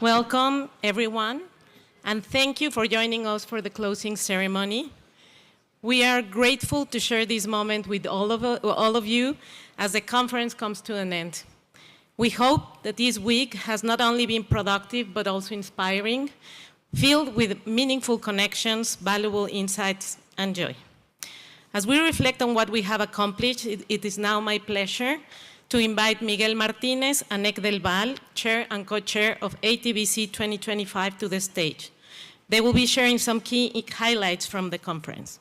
Welcome, everyone, and thank you for joining us for the closing ceremony. We are grateful to share this moment with all of you as the conference comes to an end. We hope that this week has not only been productive, but also inspiring, filled with meaningful connections, valuable insights, and joy. As we reflect on what we have accomplished, it is now my pleasure to invite Miguel Martinez and Ek Del Val, Chair and Co-Chair of Atbc 2025, to the stage. They will be sharing some key highlights from the conference.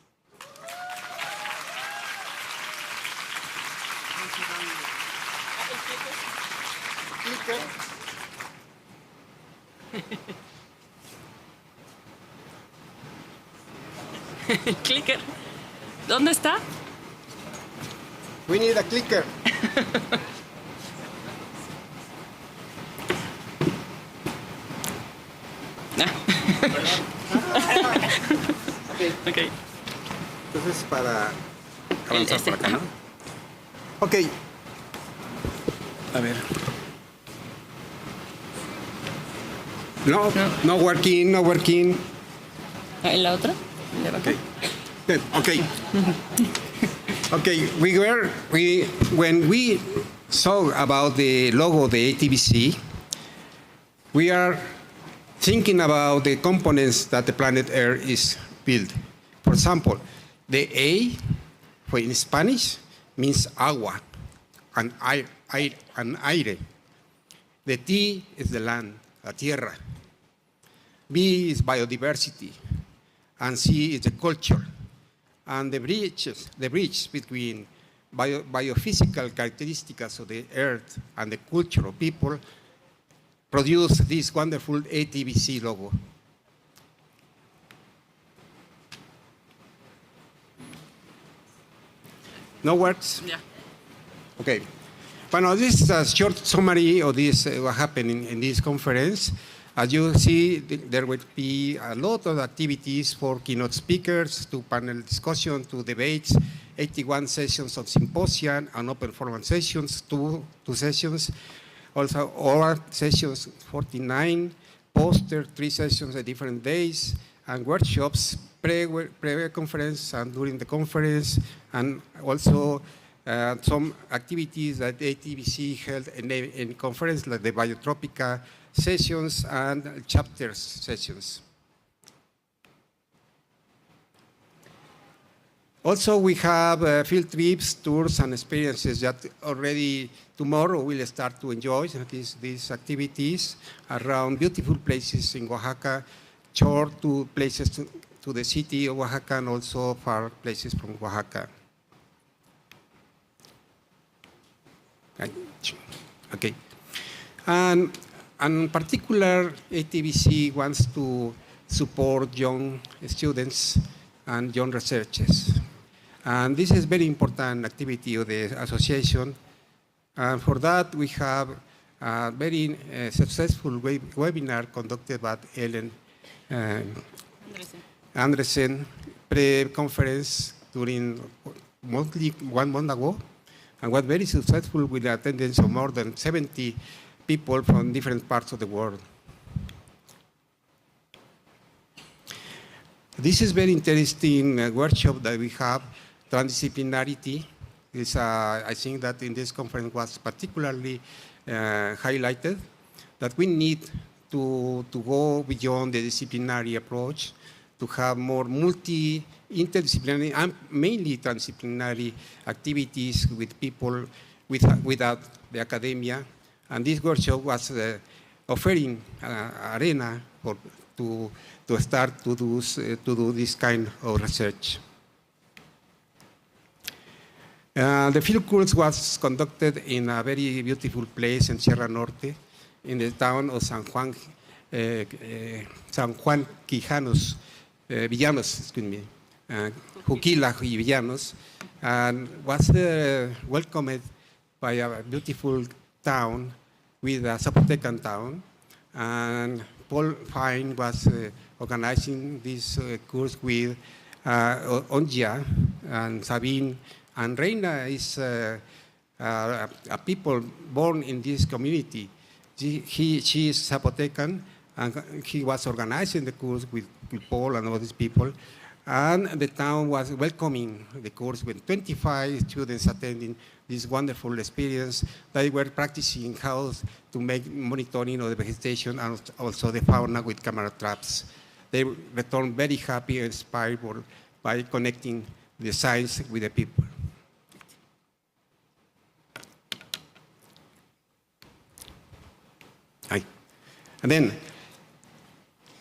El clicker. ¿Dónde está? We need a clicker. Okay. Entonces para avanzar por acá, ¿no? Ok. A ver. No working, no working. ¿En la otra? Okay. Good. Okay. Okay. When we saw about the logo of the Atbc, we are thinking about the components that the planet Earth is built. For example, the A, for in Spanish, means agua and aire. The T is the land, la tierra. B is biodiversity, and C is the culture. And the bridge between biophysical characteristics of the earth and the culture of people produce this wonderful Atbc logo. No words? Yeah. Okay. Well, this is a short summary of this, what happened in this conference. As you see, there will be a lot of activities for keynote speakers, to panel discussion, to debates, 81 sessions of symposium and open forum sessions, two sessions. Also, oral sessions, 49, poster, 3 sessions at different days, and workshops, pre-conference and during the conference, and also some activities that the Atbc held in conference, like the Biotropica sessions and chapters sessions. Also, we have field trips, tours, and experiences that already tomorrow we'll start to enjoy these activities around beautiful places in Oaxaca, short to places to the city of Oaxaca, and also far places from Oaxaca. Okay. And in particular, Atbc wants to support young students and young researchers. And this is very important activity of the association. And for that, we have a very successful webinar conducted by Ellen Andresen, pre-conference during mostly 1 month ago, and was very successful with the attendance of more than 70 people from different parts of the world. This is very interesting workshop that we have, transdisciplinarity. I think that in this conference was particularly highlighted, that we need to go beyond the disciplinary approach, to have more interdisciplinary and mainly transdisciplinary activities with people without the academia. And this workshop was offering arena to start to do this kind of research. The field course was conducted in a very beautiful place in Sierra Norte, in the town of San Juan Villanos, excuse me, Juquila y Villanos, and was welcomed by a beautiful town with a Zapotecan town. And Paul Fine was organizing this course with Ongia and Sabine. And Reina is a people born in this community. She is Zapotecan, And he was organizing the course with Paul and all these people. And the town was welcoming the course with 25 students attending this wonderful experience. They were practicing how to make monitoring of the vegetation and also the fauna with camera traps. They returned very happy and inspired by connecting the science with the people. And then,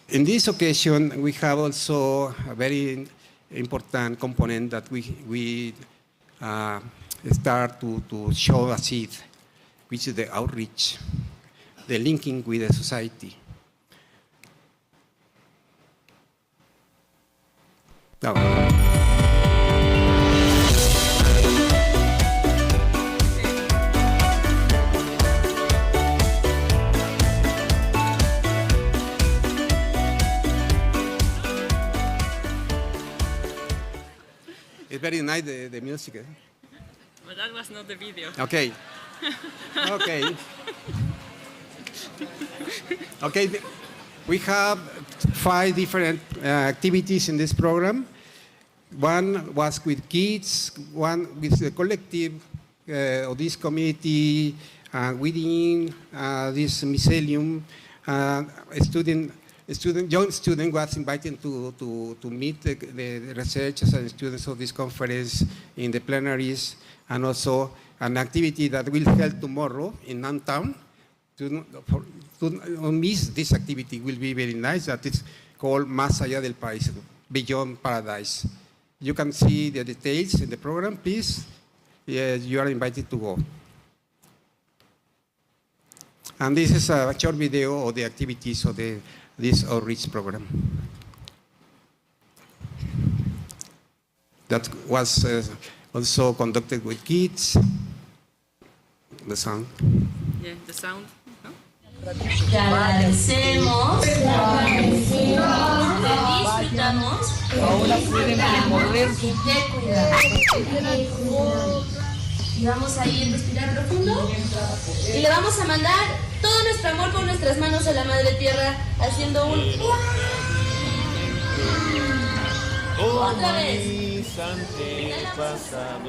in this occasion, we have also a very important component that we start to show a seed, which is the outreach, the linking with the society. Now, it's very nice, the music. But that was not the video. Okay. Okay. Okay. We have 5 different activities in this program. One was with kids, one with the collective of this community, within this mycelium. A young student was invited to meet the researchers and students of this conference in the plenaries, and also an activity that will held tomorrow in downtown. To miss this activity will be very nice. That is called Más Allá del Paraíso, Beyond Paradise. You can see the details in the program, please. Yes, you are invited to go. And this is a short video of the activities of this outreach program. That was also conducted with kids. The sound. Yeah, the sound. No? Te agradecemos, te disfrutamos, ahora pueden moverse. Y vamos a ir a respirar profundo y le vamos a mandar todo nuestro amor con nuestras manos a la Madre Tierra, haciendo un otra vez. Mis antepasados,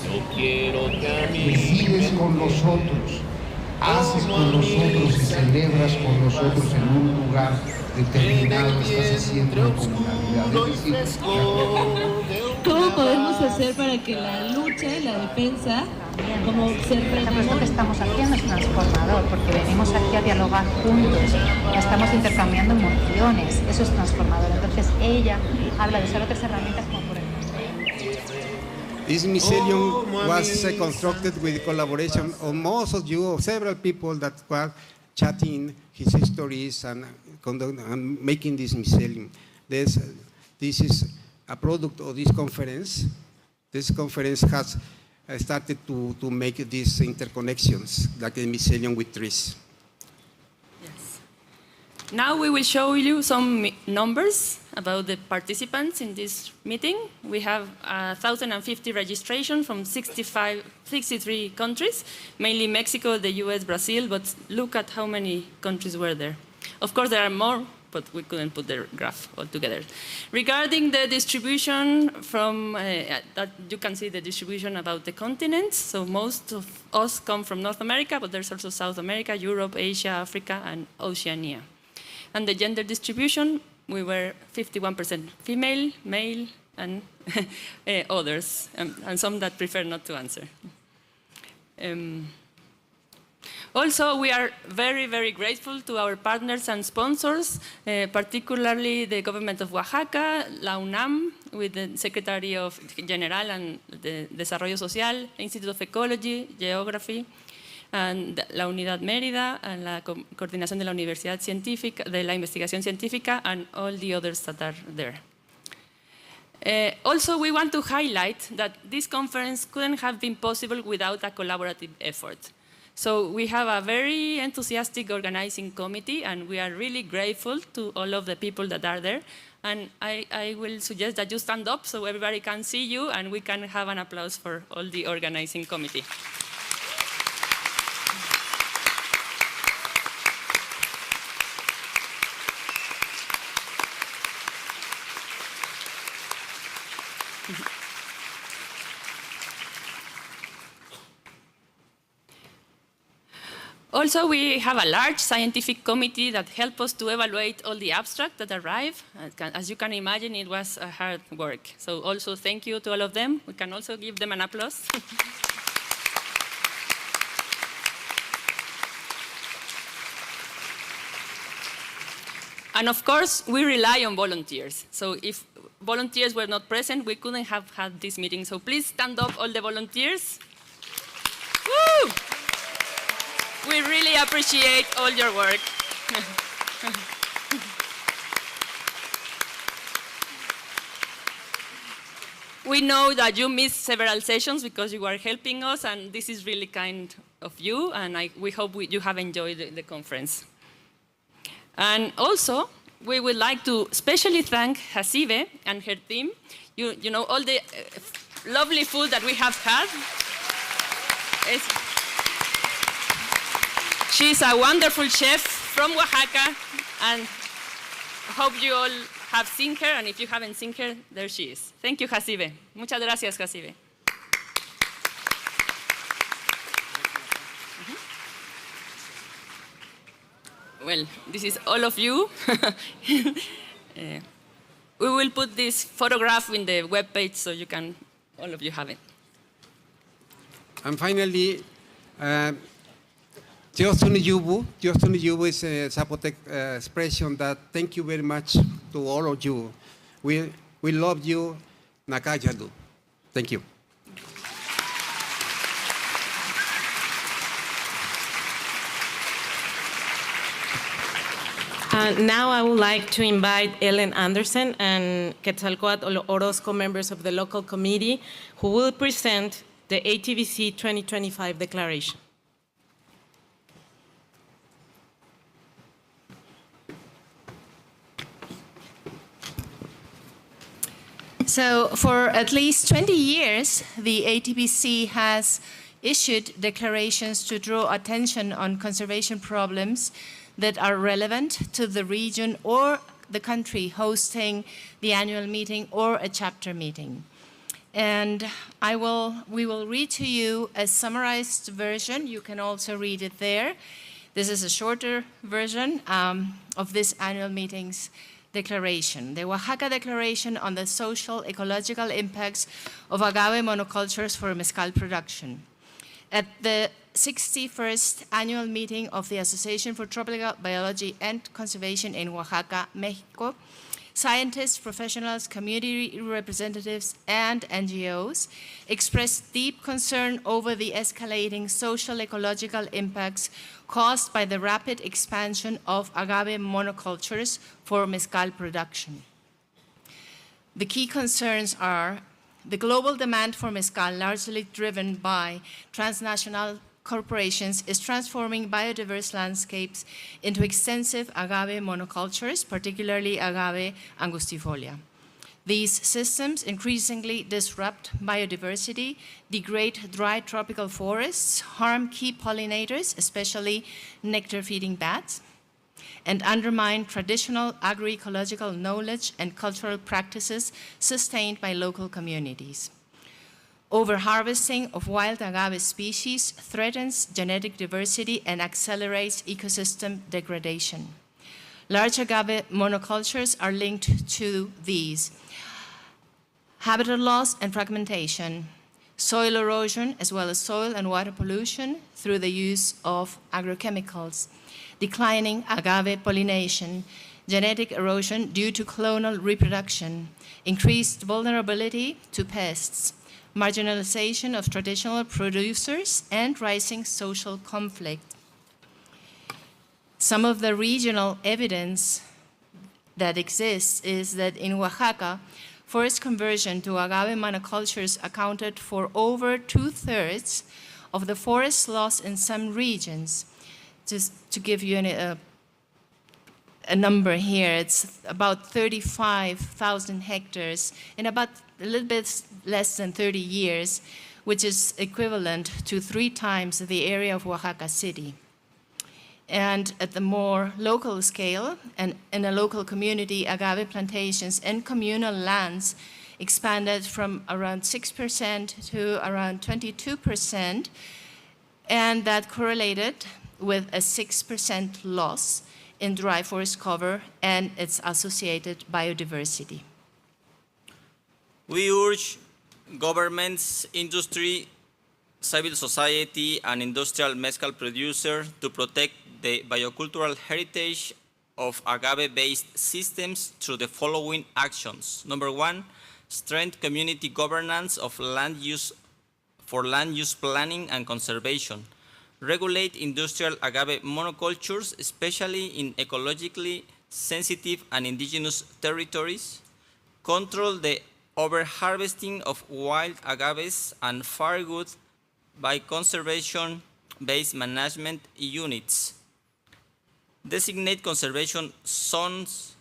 no quiero que a mí recibes con nosotros, haces con nosotros y celebras con nosotros en un lugar determinado, estás haciendo comunidad. Es decir, ¿Cómo podemos hacer para que la lucha y la defensa, como ser Esto que estamos haciendo es transformador, porque venimos aquí a dialogar juntos, estamos intercambiando emociones, eso es transformador. Entonces ella habla de usar otras herramientas como por ejemplo. This mycelium was constructed with collaboration of most of you, of several people that were chatting his histories and making this mycelium. This is a product of this conference. This conference has started to make these interconnections, like a mycelium with trees. Yes. Now we will show you some numbers about the participants in this meeting. We have 1,050 registrations from 63 countries, mainly Mexico, the US, Brazil, but look at how many countries were there. Of course, there are more, but we couldn't put the graph all together. Regarding the distribution that you can see the distribution about the continents. So most of us come from North America, but there's also South America, Europe, Asia, Africa, and Oceania. And the gender distribution, we were 51% female, male, and others, and some that prefer not to answer. Also, we are very, very grateful to our partners and sponsors, particularly the government of Oaxaca, la UNAM, with the Secretary of General and the Desarrollo Social, Institute of Ecology, Geography, and la Unidad Mérida, and la Coordinación de la Universidad Científica, de la Investigación Científica, and all the others that are there. Also, we want to highlight that this conference couldn't have been possible without a collaborative effort. So we have a very enthusiastic organizing committee, and we are really grateful to all of the people that are there. And I will suggest that you stand up so everybody can see you, and we can have an applause for all the organizing committee. Also, we have a large scientific committee that helped us to evaluate all the abstracts that arrived. As you can imagine, it was hard work. So also thank you to all of them. We can also give them an applause. And of course, we rely on volunteers. So if volunteers were not present, we couldn't have had this meeting. So please stand up, all the volunteers. Woo! We really appreciate all your work. We know that you missed several sessions because you are helping us, and this is really kind of you, and we hope you have enjoyed the conference. And also, we would like to especially thank Hasibe and her team. You know, all the lovely food that we have had. She's a wonderful chef from Oaxaca, and I hope you all have seen her, and if you haven't seen her, there she is. Thank you, Hasibe. Muchas gracias, Hasibe. Well, this is all of you. We will put this photograph in the webpage so you can, all of you have it. And finally, Diosunijubu is a Zapotec expression that thank you very much to all of you. We love you, Nakayalu. Thank you. Now I would like to invite Ellen Anderson and Quetzalcoatl Orozco, members of the local committee, who will present the ATBC 2025 declaration. So for at least 20 years, the ATBC has issued declarations to draw attention on conservation problems that are relevant to the region or the country hosting the annual meeting or a chapter meeting. And we will read to you a summarized version. You can also read it there. This is a shorter version of this annual meeting's declaration. The Oaxaca Declaration on the Social Ecological Impacts of Agave Monocultures for Mezcal Production. At the 61st annual meeting of the Association for Tropical Biology and Conservation in Oaxaca, Mexico, scientists, professionals, community representatives, and NGOs expressed deep concern over the escalating social ecological impacts caused by the rapid expansion of agave monocultures for mezcal production. The key concerns are the global demand for mezcal, largely driven by transnational corporations, is transforming biodiverse landscapes into extensive agave monocultures, particularly agave angustifolia. These systems increasingly disrupt biodiversity, degrade dry tropical forests, harm key pollinators, especially nectar-feeding bats, and undermine traditional agroecological knowledge and cultural practices sustained by local communities. Overharvesting of wild agave species threatens genetic diversity and accelerates ecosystem degradation. Large agave monocultures are linked to these: habitat loss and fragmentation, soil erosion, as well as soil and water pollution through the use of agrochemicals, declining agave pollination, genetic erosion due to clonal reproduction, increased vulnerability to pests, marginalization of traditional producers, and rising social conflict. Some of the regional evidence that exists is that in Oaxaca, forest conversion to agave monocultures accounted for over 2/3 of the forest loss in some regions. Just to give you a number here, it's about 35,000 hectares in about a little bit less than 30 years, which is equivalent to 3 times the area of Oaxaca City. And at the more local scale, and in a local community, agave plantations and communal lands expanded from around 6% to around 22%, and that correlated with a 6% loss in dry forest cover and its associated biodiversity. We urge governments, industry, civil society, and industrial mezcal producers to protect the biocultural heritage of agave-based systems through the following actions. Number one, strengthen community governance of land use planning and conservation. Regulate industrial agave monocultures, especially in ecologically sensitive and indigenous territories. Control the overharvesting of wild agaves and firewood by conservation-based management units. Designate conservation zones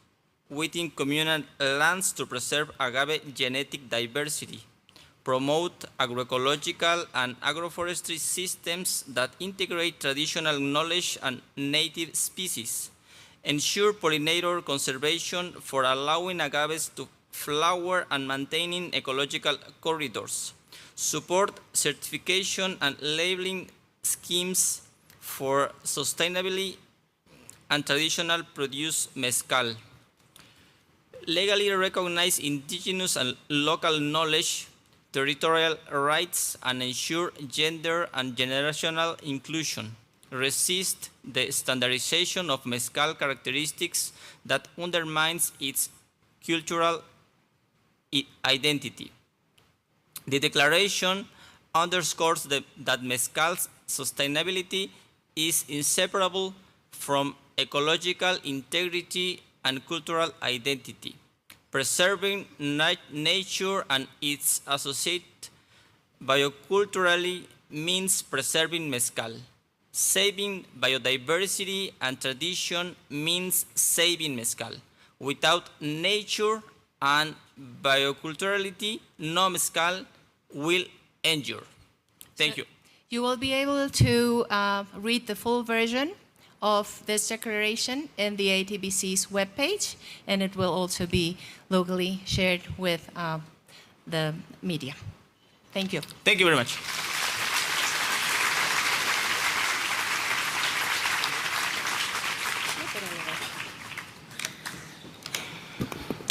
within communal lands to preserve agave genetic diversity. Promote agroecological and agroforestry systems that integrate traditional knowledge and native species. Ensure pollinator conservation for allowing agaves to flower and maintaining ecological corridors. Support certification and labeling schemes for sustainably and traditional produce mezcal. Legally recognize indigenous and local knowledge, territorial rights, and ensure gender and generational inclusion. Resist the standardization of mezcal characteristics that undermines its cultural identity. The declaration underscores that mezcal's sustainability is inseparable from ecological integrity and cultural identity. Preserving nature and its associated bioculturally means preserving mezcal. Saving biodiversity and tradition means saving mezcal. Without nature and bioculturality, no mezcal will endure. Thank you. You will be able to read the full version of this declaration in the ATBC's webpage, and it will also be locally shared with the media. Thank you. Thank you very much.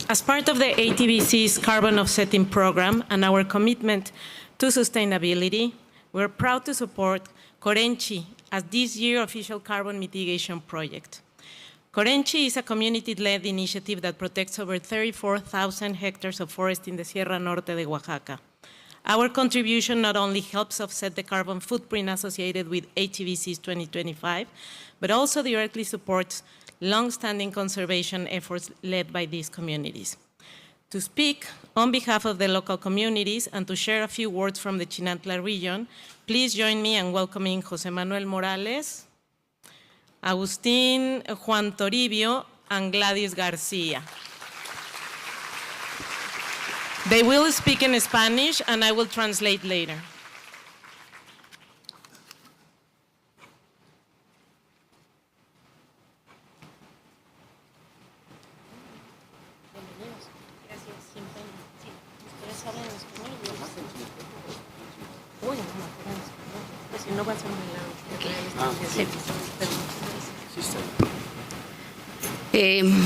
As part of the ATBC's carbon offsetting program and our commitment to sustainability, we're proud to support Corenchi as this year's official carbon mitigation project. Corenchi is a community-led initiative that protects over 34,000 hectares of forest in the Sierra Norte de Oaxaca. Our contribution not only helps offset the carbon footprint associated with ATBC's 2025, but also directly supports long-standing conservation efforts led by these communities. To speak on behalf of the local communities and to share a few words from the Chinantla region, please join me in welcoming José Manuel Morales, Agustín Juan Toribio, and Gladys Garcia. They will speak in Spanish, and I will translate later.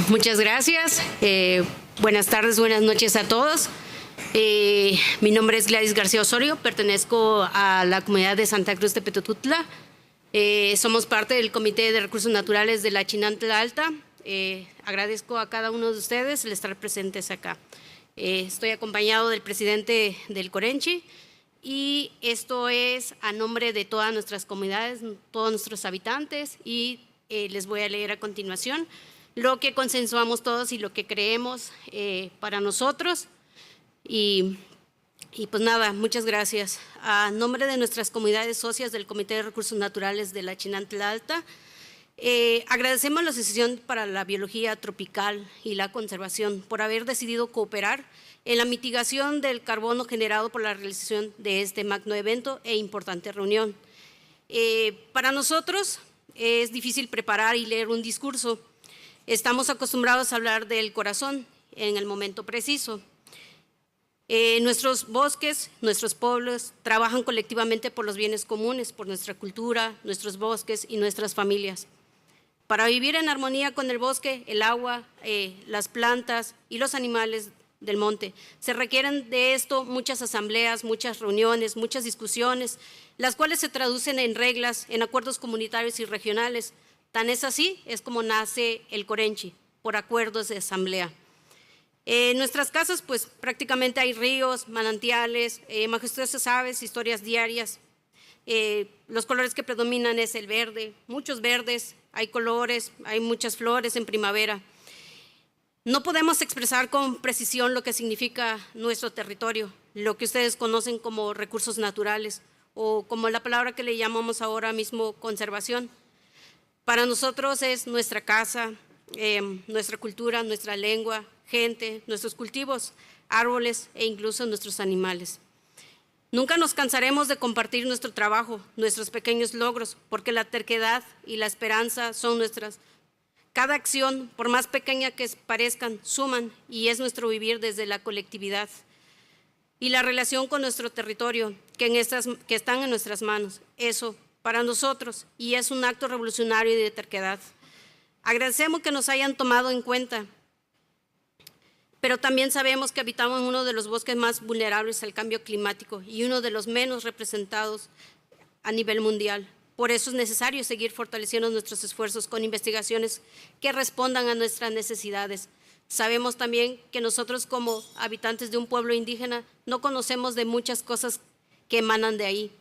Muchas gracias. Buenas tardes, buenas noches a todos. Mi nombre es Gladys García Osorio, pertenezco a la comunidad de Santa Cruz de Petotutla. Somos parte del Comité de Recursos Naturales de la Chinantla Alta. Agradezco a cada uno de ustedes el estar presentes acá. Estoy acompañado del presidente del Corenchi y esto es a nombre de todas nuestras comunidades, todos nuestros habitantes, y les voy a leer a continuación lo que consensuamos todos y lo que creemos para nosotros. Y pues nada, muchas gracias. A nombre de nuestras comunidades socias del Comité de Recursos Naturales de la Chinantla Alta, agradecemos la Asociación para la Biología Tropical y la Conservación por haber decidido cooperar en la mitigación del carbono generado por la realización de este magno evento e importante reunión. Para nosotros es difícil preparar y leer un discurso. Estamos acostumbrados a hablar del corazón en el momento preciso. Nuestros bosques, nuestros pueblos trabajan colectivamente por los bienes comunes, por nuestra cultura, nuestros bosques y nuestras familias. Para vivir en armonía con el bosque, el agua, las plantas y los animales del monte, se requieren de esto muchas asambleas, muchas reuniones, muchas discusiones, las cuales se traducen en reglas, en acuerdos comunitarios y regionales. Tan es así, es como nace el Corenchi, por acuerdos de asamblea. En nuestras casas, pues prácticamente hay ríos, manantiales, majestuosas aves, historias diarias. Los colores que predominan es el verde, muchos verdes, hay colores, hay muchas flores en primavera. No podemos expresar con precisión lo que significa nuestro territorio, lo que ustedes conocen como recursos naturales o como la palabra que le llamamos ahora mismo conservación. Para nosotros es nuestra casa, nuestra cultura, nuestra lengua, gente, nuestros cultivos, árboles e incluso nuestros animales. Nunca nos cansaremos de compartir nuestro trabajo, nuestros pequeños logros, porque la terquedad y la esperanza son nuestras. Cada acción, por más pequeña que parezcan, suman y es nuestro vivir desde la colectividad y la relación con nuestro territorio que están en nuestras manos. Eso para nosotros y es un acto revolucionario y de terquedad. Agradecemos que nos hayan tomado en cuenta, pero también sabemos que habitamos en uno de los bosques más vulnerables al cambio climático y uno de los menos representados a nivel mundial. Por eso es necesario seguir fortaleciendo nuestros esfuerzos con investigaciones que respondan a nuestras necesidades. Sabemos también que nosotros como habitantes de un pueblo indígena no conocemos de muchas cosas que emanan de ahí.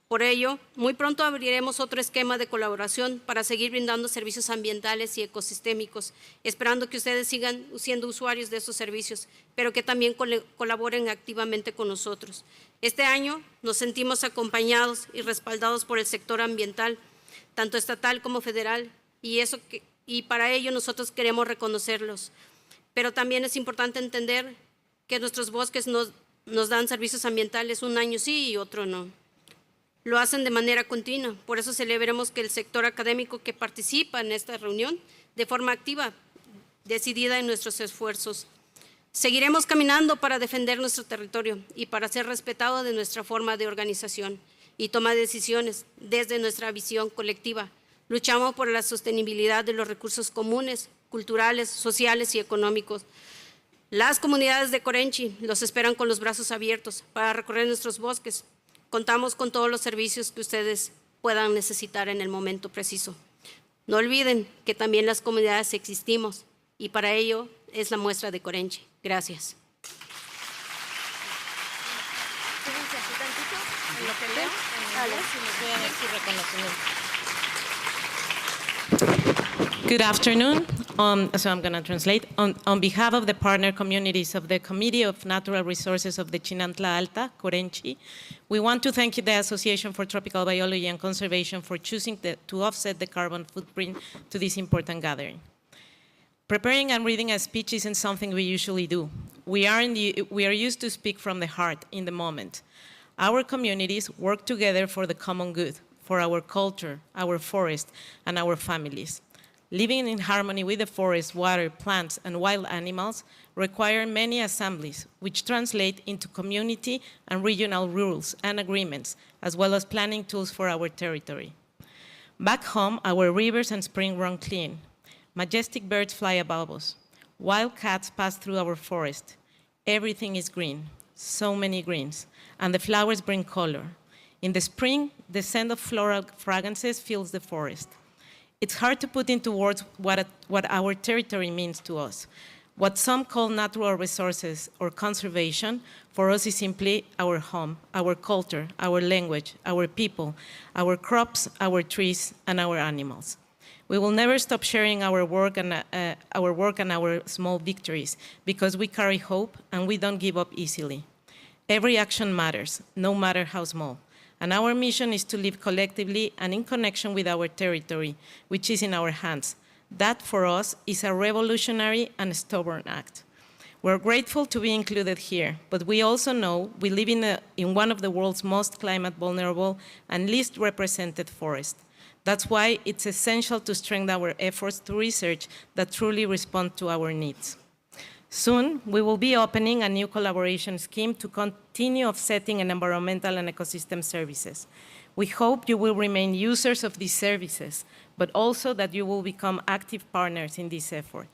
Por ello, muy pronto abriremos otro esquema de colaboración para seguir brindando servicios ambientales y ecosistémicos, esperando que ustedes sigan siendo usuarios de esos servicios, pero que también colaboren activamente con nosotros. Este año nos sentimos acompañados y respaldados por el sector ambiental, tanto estatal como federal, y para ello nosotros queremos reconocerlos. Pero también es importante entender que nuestros bosques nos dan servicios ambientales un año sí y otro no. Lo hacen de manera continua, por eso celebremos que el sector académico que participa en esta reunión de forma activa, decidida en nuestros esfuerzos. Seguiremos caminando para defender nuestro territorio y para ser respetados de nuestra forma de organización y toma de decisiones desde nuestra visión colectiva. Luchamos por la sostenibilidad de los recursos comunes, culturales, sociales y económicos. Las comunidades de Corenchi los esperan con los brazos abiertos para recorrer nuestros bosques. Contamos con todos los servicios que ustedes puedan necesitar en el momento preciso. No olviden que también las comunidades existimos y para ello es la muestra de Corenchi. Gracias. Good afternoon. So I'm going to translate. On behalf of the partner communities of the Committee of Natural Resources of the Chinantla Alta, Corenchi, we want to thank the Association for Tropical Biology and Conservation for choosing to offset the carbon footprint to this important gathering. Preparing and reading a speech isn't something we usually do. We are used to speak from the heart, in the moment. Our communities work together for the common good, for our culture, our forest, and our families. Living in harmony with the forest, water, plants, and wild animals require many assemblies, which translate into community and regional rules and agreements, as well as planning tools for our territory. Back home, our rivers and springs run clean. Majestic birds fly above us. Wild cats pass through our forest. Everything is green, so many greens, and the flowers bring color. In the spring, the scent of floral fragrances fills the forest. It's hard to put into words what our territory means to us. What some call natural resources or conservation, for us is simply our home, our culture, our language, our people, our crops, our trees, and our animals. We will never stop sharing our work and our small victories because we carry hope and we don't give up easily. Every action matters, no matter how small. And our mission is to live collectively and in connection with our territory, which is in our hands. That, for us, is a revolutionary and stubborn act. We're grateful to be included here, but we also know we live in one of the world's most climate vulnerable and least represented forests. That's why it's essential to strengthen our efforts to research that truly respond to our needs. Soon, we will be opening a new collaboration scheme to continue offsetting in environmental and ecosystem services. We hope you will remain users of these services, but also that you will become active partners in this effort.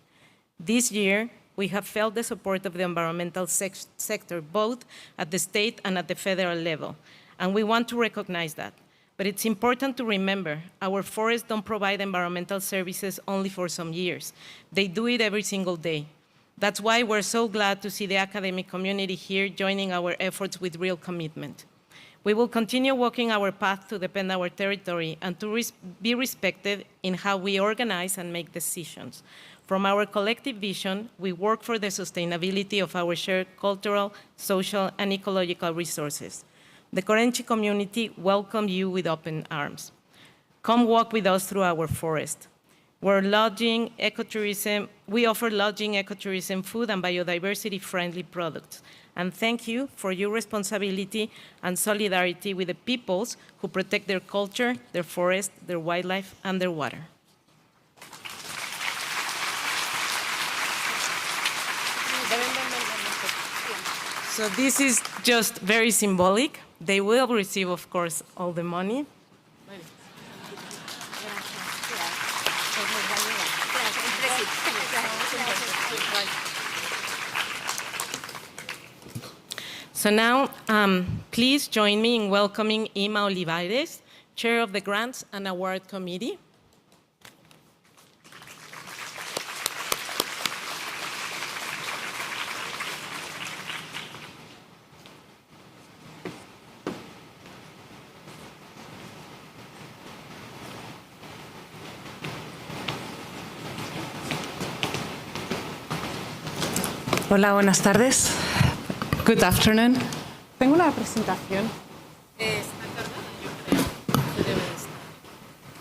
This year, we have felt the support of the environmental sector, both at the state and at the federal level, and we want to recognize that. But it's important to remember, our forests don't provide environmental services only for some years. They do it every single day. That's why we're so glad to see the academic community here joining our efforts with real commitment. We will continue walking our path to defend our territory and to be respected in how we organize and make decisions. From our collective vision, we work for the sustainability of our shared cultural, social, and ecological resources. The Corenchi community welcomes you with open arms. Come walk with us through our forest. We offer lodging, ecotourism, food, and biodiversity-friendly products. And thank you for your responsibility and solidarity with the peoples who protect their culture, their forest, their wildlife, and their water. So this is just very symbolic. They will receive, of course, all the money. So now, please join me in welcoming Ima Olivares, Chair of the Grants and Award Committee. Hola, buenas tardes. Good afternoon. Tengo una presentación.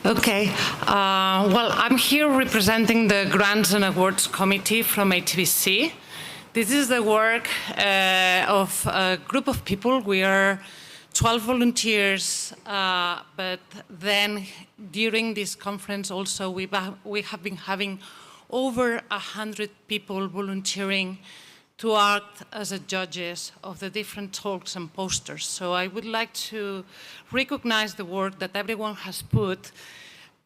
Okay. Well, I'm here representing the Grants and Awards Committee from Atbc. This is the work of a group of people. We are 12 volunteers, but then during this conference also we have been having over 100 people volunteering to act as judges of the different talks and posters. So I would like to recognize the work that everyone has put.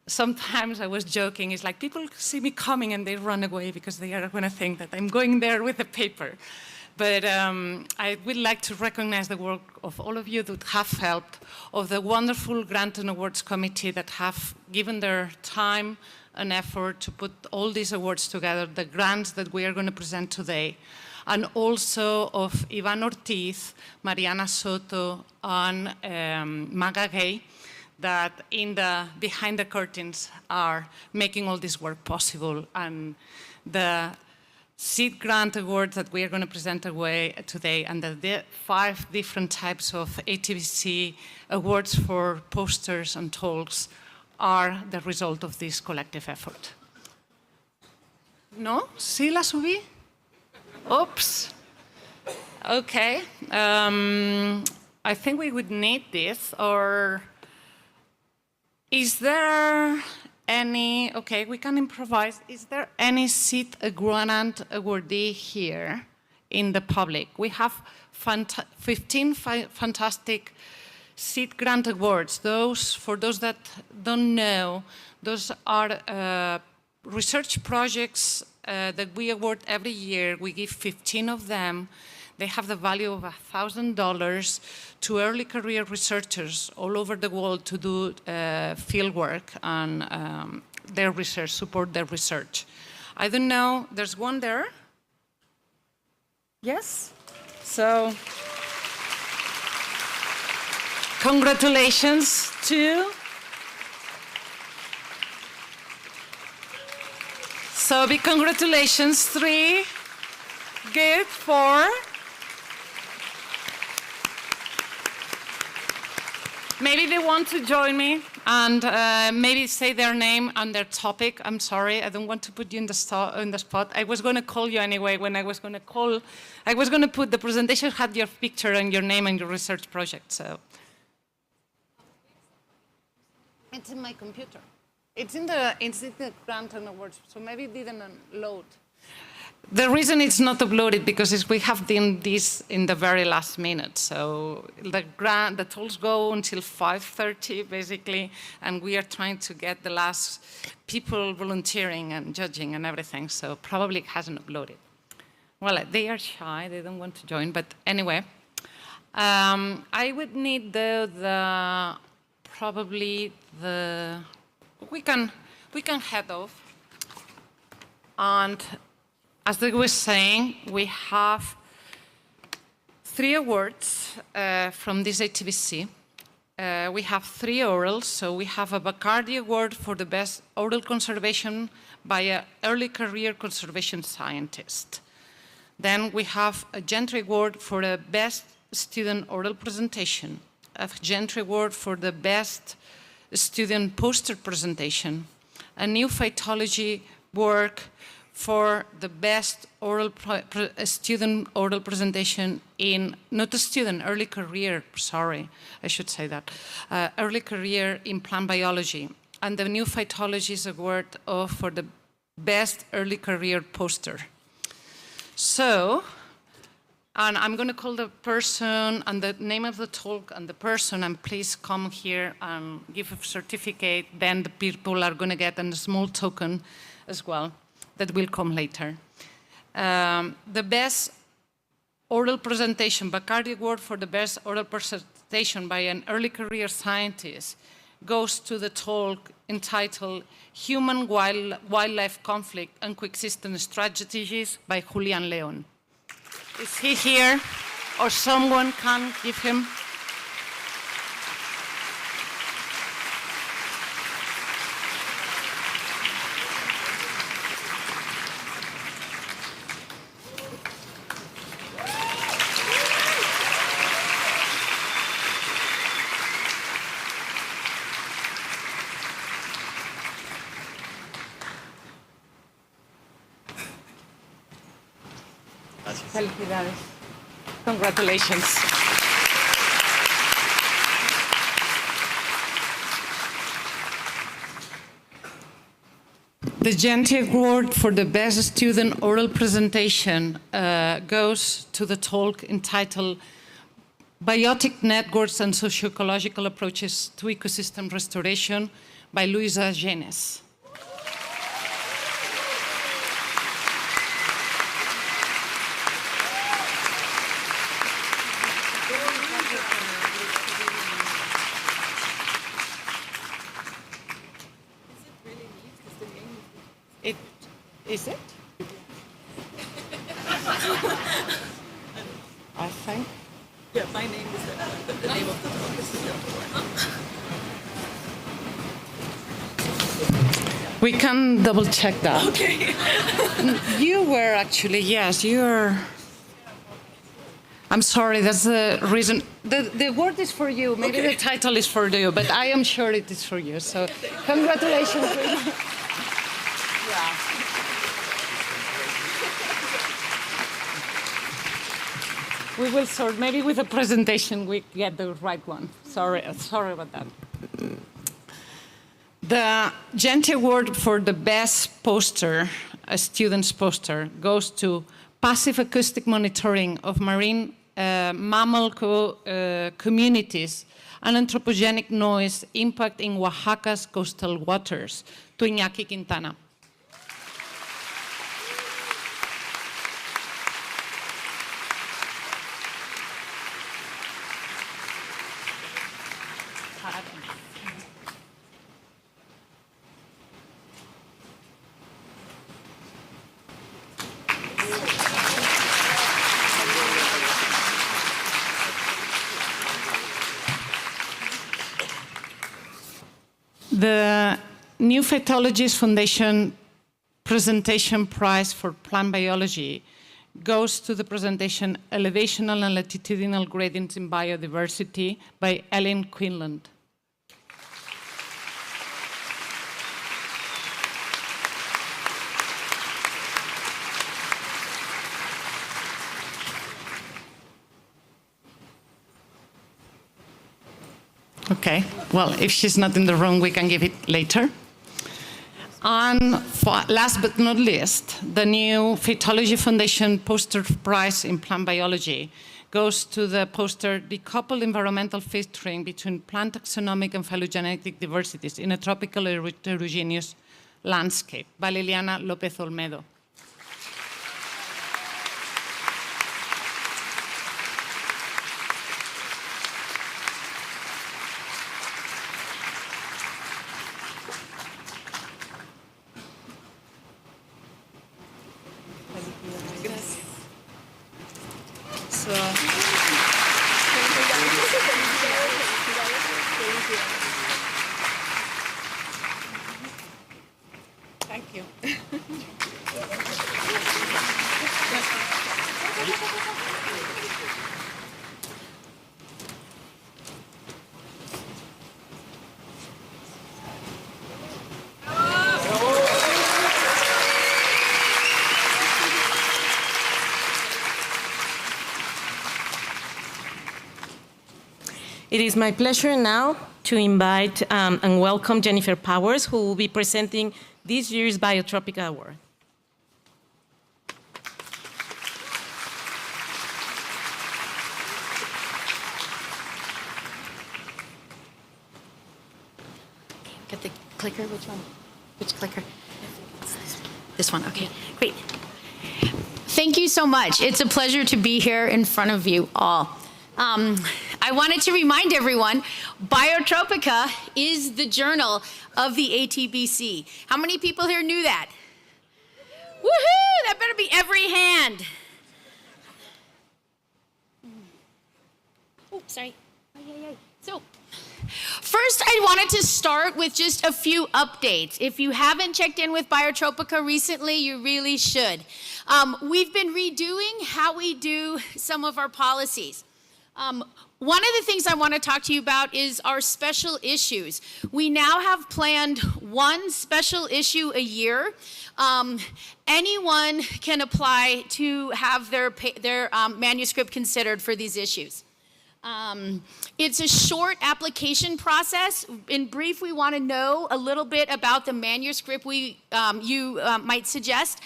Sometimes I was joking, it's like people see me coming and they run away because they are going to think that I'm going there with a paper. But I would like to recognize the work of all of you that have helped, of the wonderful Grant and Awards Committee that have given their time and effort to put all these awards together, the grants that we are going to present today, and also of Ivan Ortiz, Mariana Soto, and Maga Gay, that behind the curtains are making all this work possible. And the Seed Grant Awards that we are going to present today, and the 5 different types of Atbc awards for posters and talks are the result of this collective effort. No? ¿Sí la subí? Oops. Okay. I think we would need this, or is there any, okay, we can improvise. Is there any Seed Grant awardee here in the public? We have 15 fantastic Seed Grant Awards. For those that don't know, those are research projects that we award every year. We give 15 of them. They have the value of $1,000 to early career researchers all over the world to do field work and their research, support their research. I don't know, there's one there? Yes? So, congratulations to. So big congratulations, 3, good, 4. Maybe they want to join me and maybe say their name and their topic. I'm sorry, I don't want to put you in the spot. I was going to call you anyway. When I was going to call, I was going to put the presentation had your picture and your name and your research project. So it's in my computer. It's in the Grant and Awards, so maybe it didn't load. The reason it's not uploaded because we have done this in the very last minute. So the talks go until 5:30 basically, and we are trying to get the last people volunteering and judging and everything. So probably it hasn't uploaded. Well, they are shy; they don't want to join. But anyway, I would need probably we can head off. And as I was saying, we have 3 awards from this ATBC. We have 3 orals, so we have a Bacardi Award for the best oral conservation by an early career conservation scientist. Then we have a Gentry Award for the best student oral presentation, a Gentry Award for the best student poster presentation, a new phytology work for the best student oral presentation in, not a student, early career, sorry, I should say that, early career in plant biology, and the new phytologist award for the best early career poster. So, and I'm going to call the person and the name of the talk and the person, and please come here and give a certificate. Then the people are going to get a small token as well that will come later. The best oral presentation, Bacardi Award for the best oral presentation by an early career scientist, goes to the talk entitled Human-Wildlife Conflict and Coexistence Strategies by Julian Leon. Is he here? Or someone can give him? Felicidades. Congratulations. The Gentry Award for the best student oral presentation goes to the talk entitled Biotic Networks and Socio-Ecological Approaches to Ecosystem Restoration by Luisa Genes. Is it? I think. Yeah, my name is the name of the talk. We can double check that. Okay. You were actually, yes, you're. I'm sorry, that's the reason. The word is for you. Maybe the title is for you, but I am sure it is for you. So, congratulations. Yeah. We will sort, maybe with the presentation we get the right one. Sorry about that. The Gentry Award for the best poster, a student's poster, goes to passive acoustic monitoring of marine mammal communities and anthropogenic noise impact in Oaxaca's coastal waters, to Iñaki Quintana. The New Phytologist Foundation Presentation Prize for Plant Biology goes to the presentation Elevational and Latitudinal Gradients in Biodiversity by Ellen Quinlan. Okay, well, if she's not in the room, we can give it later. And And last but not least, the new Phytology Foundation Poster Prize in Plant Biology goes to the poster Decoupled Environmental Filtering Between Plant Taxonomic and Phylogenetic Diversities in a Tropical Heterogeneous Landscape by Liliana López Olmedo. Thank you. It is my pleasure now to invite and welcome Jennifer Powers, who will be presenting this year's Biotropica Award. Get the clicker, which one? Which clicker? This one, okay, great. Thank you so much. It's a pleasure to be here in front of you all. I wanted to remind everyone, Biotropica is the journal of the ATBC. How many people here knew that? Woohoo! That better be every hand. Oh, sorry. So, first, I wanted to start with just a few updates. If you haven't checked in with Biotropica recently, you really should. We've been redoing how we do some of our policies. One of the things I want to talk to you about is our special issues. We now have planned one special issue a year. Anyone can apply to have their manuscript considered for these issues. It's a short application process. In brief, we want to know a little bit about the manuscript you might suggest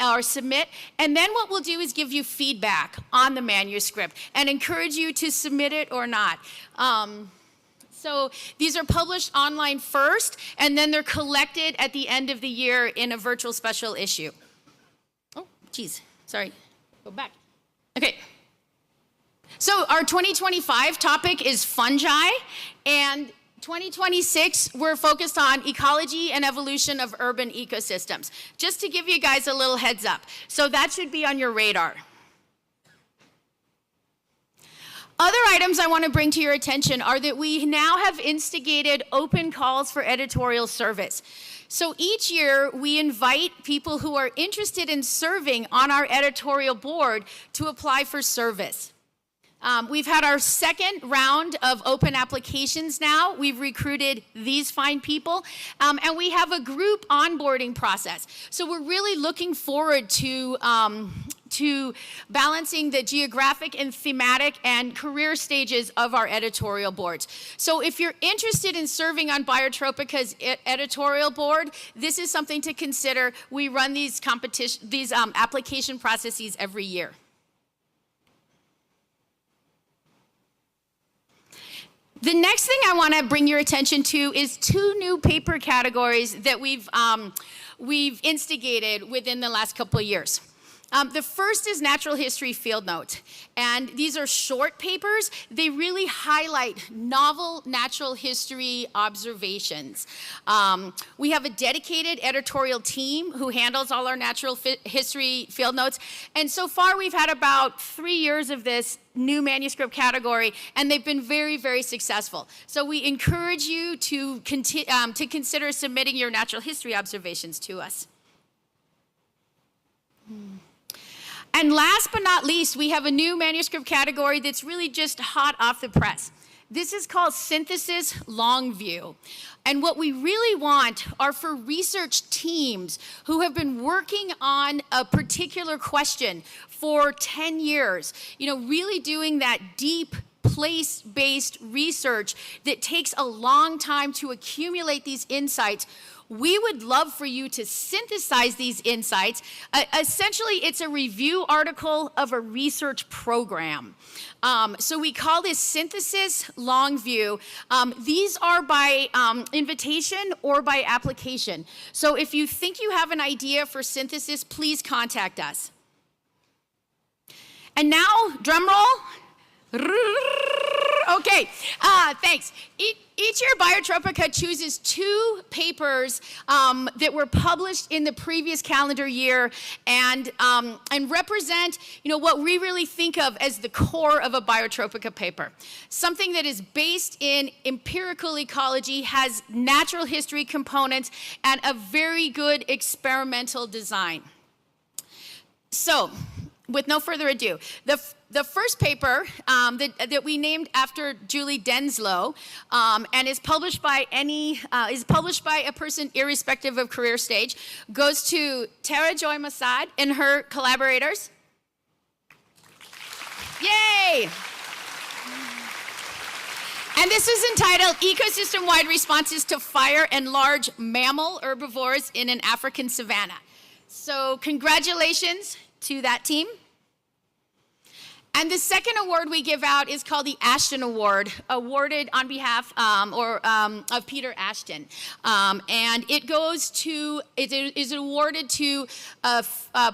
or submit, and then what we'll do is give you feedback on the manuscript and encourage you to submit it or not. So these are published online first, and then they're collected at the end of the year in a virtual special issue. Oh, geez, sorry, go back. Okay. So our 2025 topic is fungi, and 2026, we're focused on ecology and evolution of urban ecosystems. Just to give you guys a little heads up. So that should be on your radar. Other items I want to bring to your attention are that we now have instigated open calls for editorial service. So each year, we invite people who are interested in serving on our editorial board to apply for service. We've had our second round of open applications now. We've recruited these fine people, and we have a group onboarding process. So we're really looking forward to balancing the geographic and thematic and career stages of our editorial boards. So if you're interested in serving on Biotropica's editorial board, this is something to consider. We run these application processes every year. The next thing I want to bring your attention to is two new paper categories that we've instigated within the last couple of years. The first is natural history field note, and these are short papers. They really highlight novel natural history observations. We have a dedicated editorial team who handles all our natural history field notes, and so far we've had about 3 years of this new manuscript category, and they've been very, very successful. So we encourage you to consider submitting your natural history observations to us. And last but not least, we have a new manuscript category that's really just hot off the press. This is called Synthesis Long View. And what we really want are for research teams who have been working on a particular question for 10 years, really doing that deep place-based research that takes a long time to accumulate these insights. We would love for you to synthesize these insights. Essentially, it's a review article of a research program. So we call this synthesis long view. These are by invitation or by application. So if you think you have an idea for synthesis, please contact us. And now, drum roll. Okay, thanks. Each year, Biotropica chooses 2 papers that were published in the previous calendar year and represent, what we really think of as the core of a Biotropica paper. Something that is based in empirical ecology, has natural history components, and a very good experimental design. So, with no further ado, the first paper that we named after Julie Denslow and is published by a person irrespective of career stage, goes to Tara Joy Massad and her collaborators. Yay! And this is entitled Ecosystem-Wide Responses to Fire and Large Mammal Herbivores in an African Savanna. So congratulations to that team. And the second award we give out is called the Ashton Award, awarded on behalf of Peter Ashton. And it is awarded to a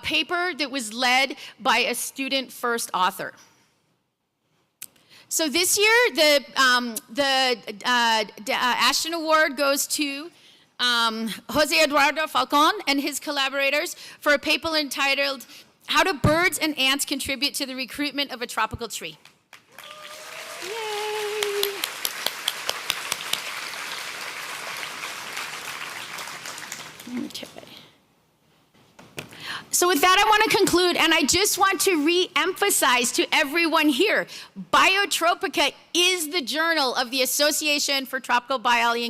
paper that was led by a student first author. So this year, the Ashton Award goes to Jose Eduardo Falcon and his collaborators for a paper entitled How Do Birds and Ants Contribute to the Recruitment of a Tropical Tree? Yay! Okay. So with that, I want to conclude, and I just want to re-emphasize to everyone here, Biotropica is the journal of the Association for Tropical Biology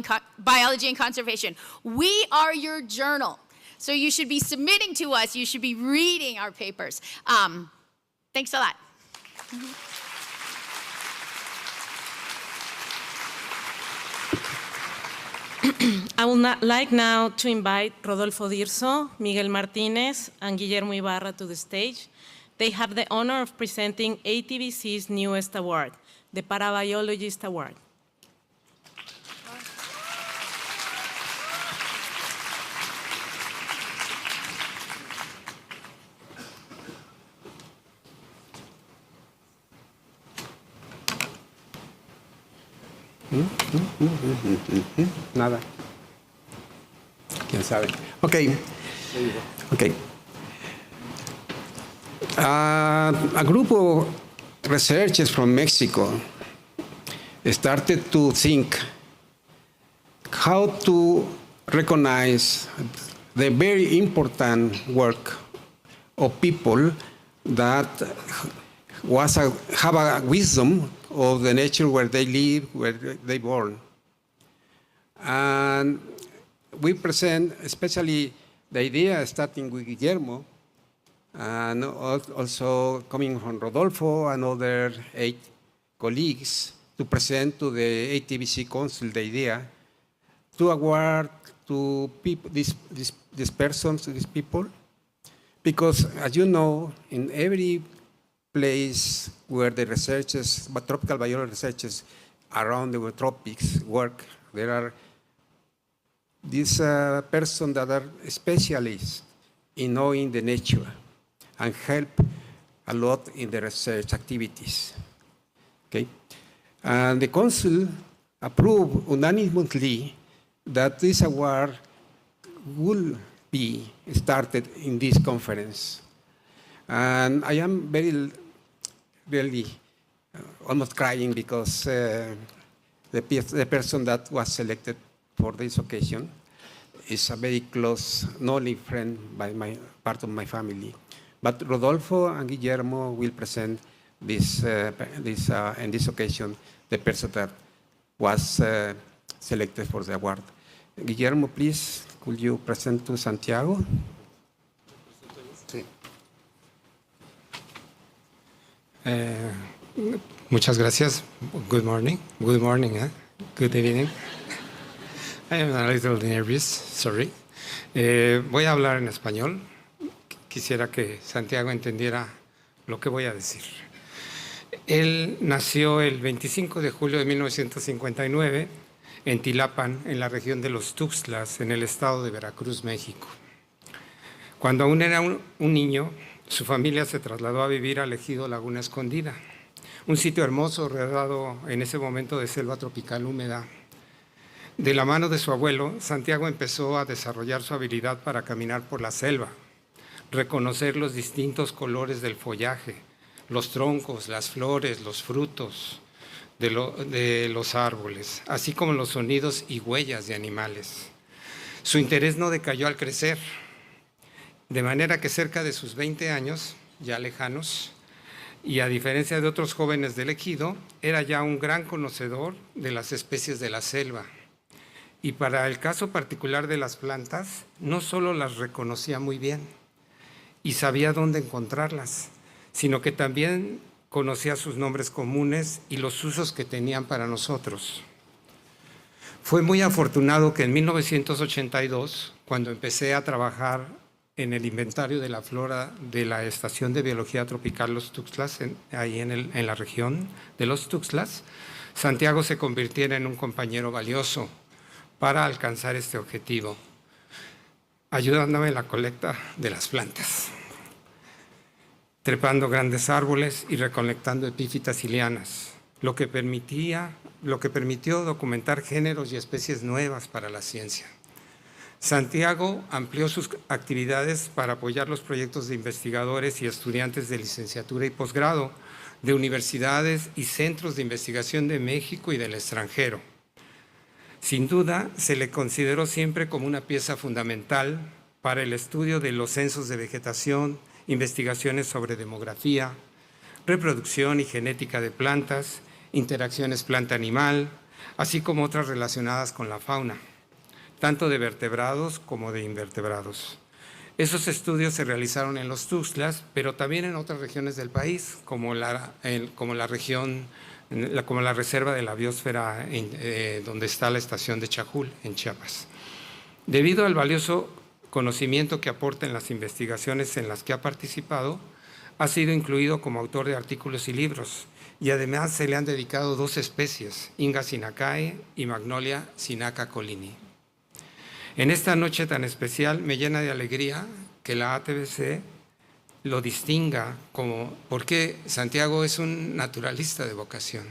and Conservation. We are your journal. So you should be submitting to us. You should be reading our papers. Thanks a lot. I would like now to invite Rodolfo Dirso, Miguel Martinez, and Guillermo Ibarra to the stage. They have the honor of presenting ATBC's newest award, the Parabiologist Award. Nada. ¿Quién sabe? Okay. Okay. A group of researchers from Mexico started to think how to recognize the very important work of people that have a wisdom of the nature where they live, where they born. And we present especially the idea starting with Guillermo, and also coming from Rodolfo and other 8 colleagues to present to the ATBC Council the idea to award to people, these persons, these people, because as you know, in every place where the researchers, tropical biology researchers around the tropics work, there are these persons that are specialists in knowing the nature and help a lot in the research activities. Okay? And the council approved unanimously that this award will be started in this conference. And I am really almost crying because the person that was selected for this occasion is a very close, not only friend by part of my family. But Rodolfo and Guillermo will present this in this occasion the person that was selected for the award. Guillermo, please, could you present to Santiago? Sí. Muchas gracias. Good morning. Good morning. Good evening. I am a little nervous, sorry. Voy a hablar en español. Quisiera que Santiago entendiera lo que voy a decir. Él nació el 25 de julio de 1959 en Tilapan, en la región de los Tuxtlas, en el estado de Veracruz, México. Cuando aún era un niño, su familia se trasladó a vivir al ejido Laguna Escondida, un sitio hermoso rodeado en ese momento de selva tropical húmeda. De la mano de su abuelo, Santiago empezó a desarrollar su habilidad para caminar por la selva, reconocer los distintos colores del follaje, los troncos, las flores, los frutos de los árboles, así como los sonidos y huellas de animales. Su interés no decayó al crecer, de manera que cerca de sus 20 años, ya lejanos, y a diferencia de otros jóvenes del ejido, era ya un gran conocedor de las especies de la selva. Y para el caso particular de las plantas, no solo las reconocía muy bien y sabía dónde encontrarlas, sino que también conocía sus nombres comunes y los usos que tenían para nosotros. Fue muy afortunado que en 1982, cuando empecé a trabajar en el inventario de la flora de la Estación de Biología Tropical Los Tuxtlas, ahí en la región de Los Tuxtlas, Santiago se convirtiera en un compañero valioso para alcanzar este objetivo, ayudándome en la colecta de las plantas, trepando grandes árboles y recolectando epífitas y lianas, lo que permitió documentar géneros y especies nuevas para la ciencia. Santiago amplió sus actividades para apoyar los proyectos de investigadores y estudiantes de licenciatura y posgrado de universidades y centros de investigación de México y del extranjero. Sin duda, se le consideró siempre como una pieza fundamental para el estudio de los censos de vegetación, investigaciones sobre demografía, reproducción y genética de plantas, interacciones planta-animal, así como otras relacionadas con la fauna, tanto de vertebrados como de invertebrados. Esos estudios se realizaron en los Tuxtlas, pero también en otras regiones del país, como la reserva de la biosfera donde está la estación de Chajul, en Chiapas. Debido al valioso conocimiento que aporta en las investigaciones en las que ha participado, ha sido incluido como autor de artículos y libros, y además se le han dedicado 2 especies, Inga sinacae y Magnolia sinaca collini. En esta noche tan especial me llena de alegría que la Atbc lo distinga porque Santiago es un naturalista de vocación.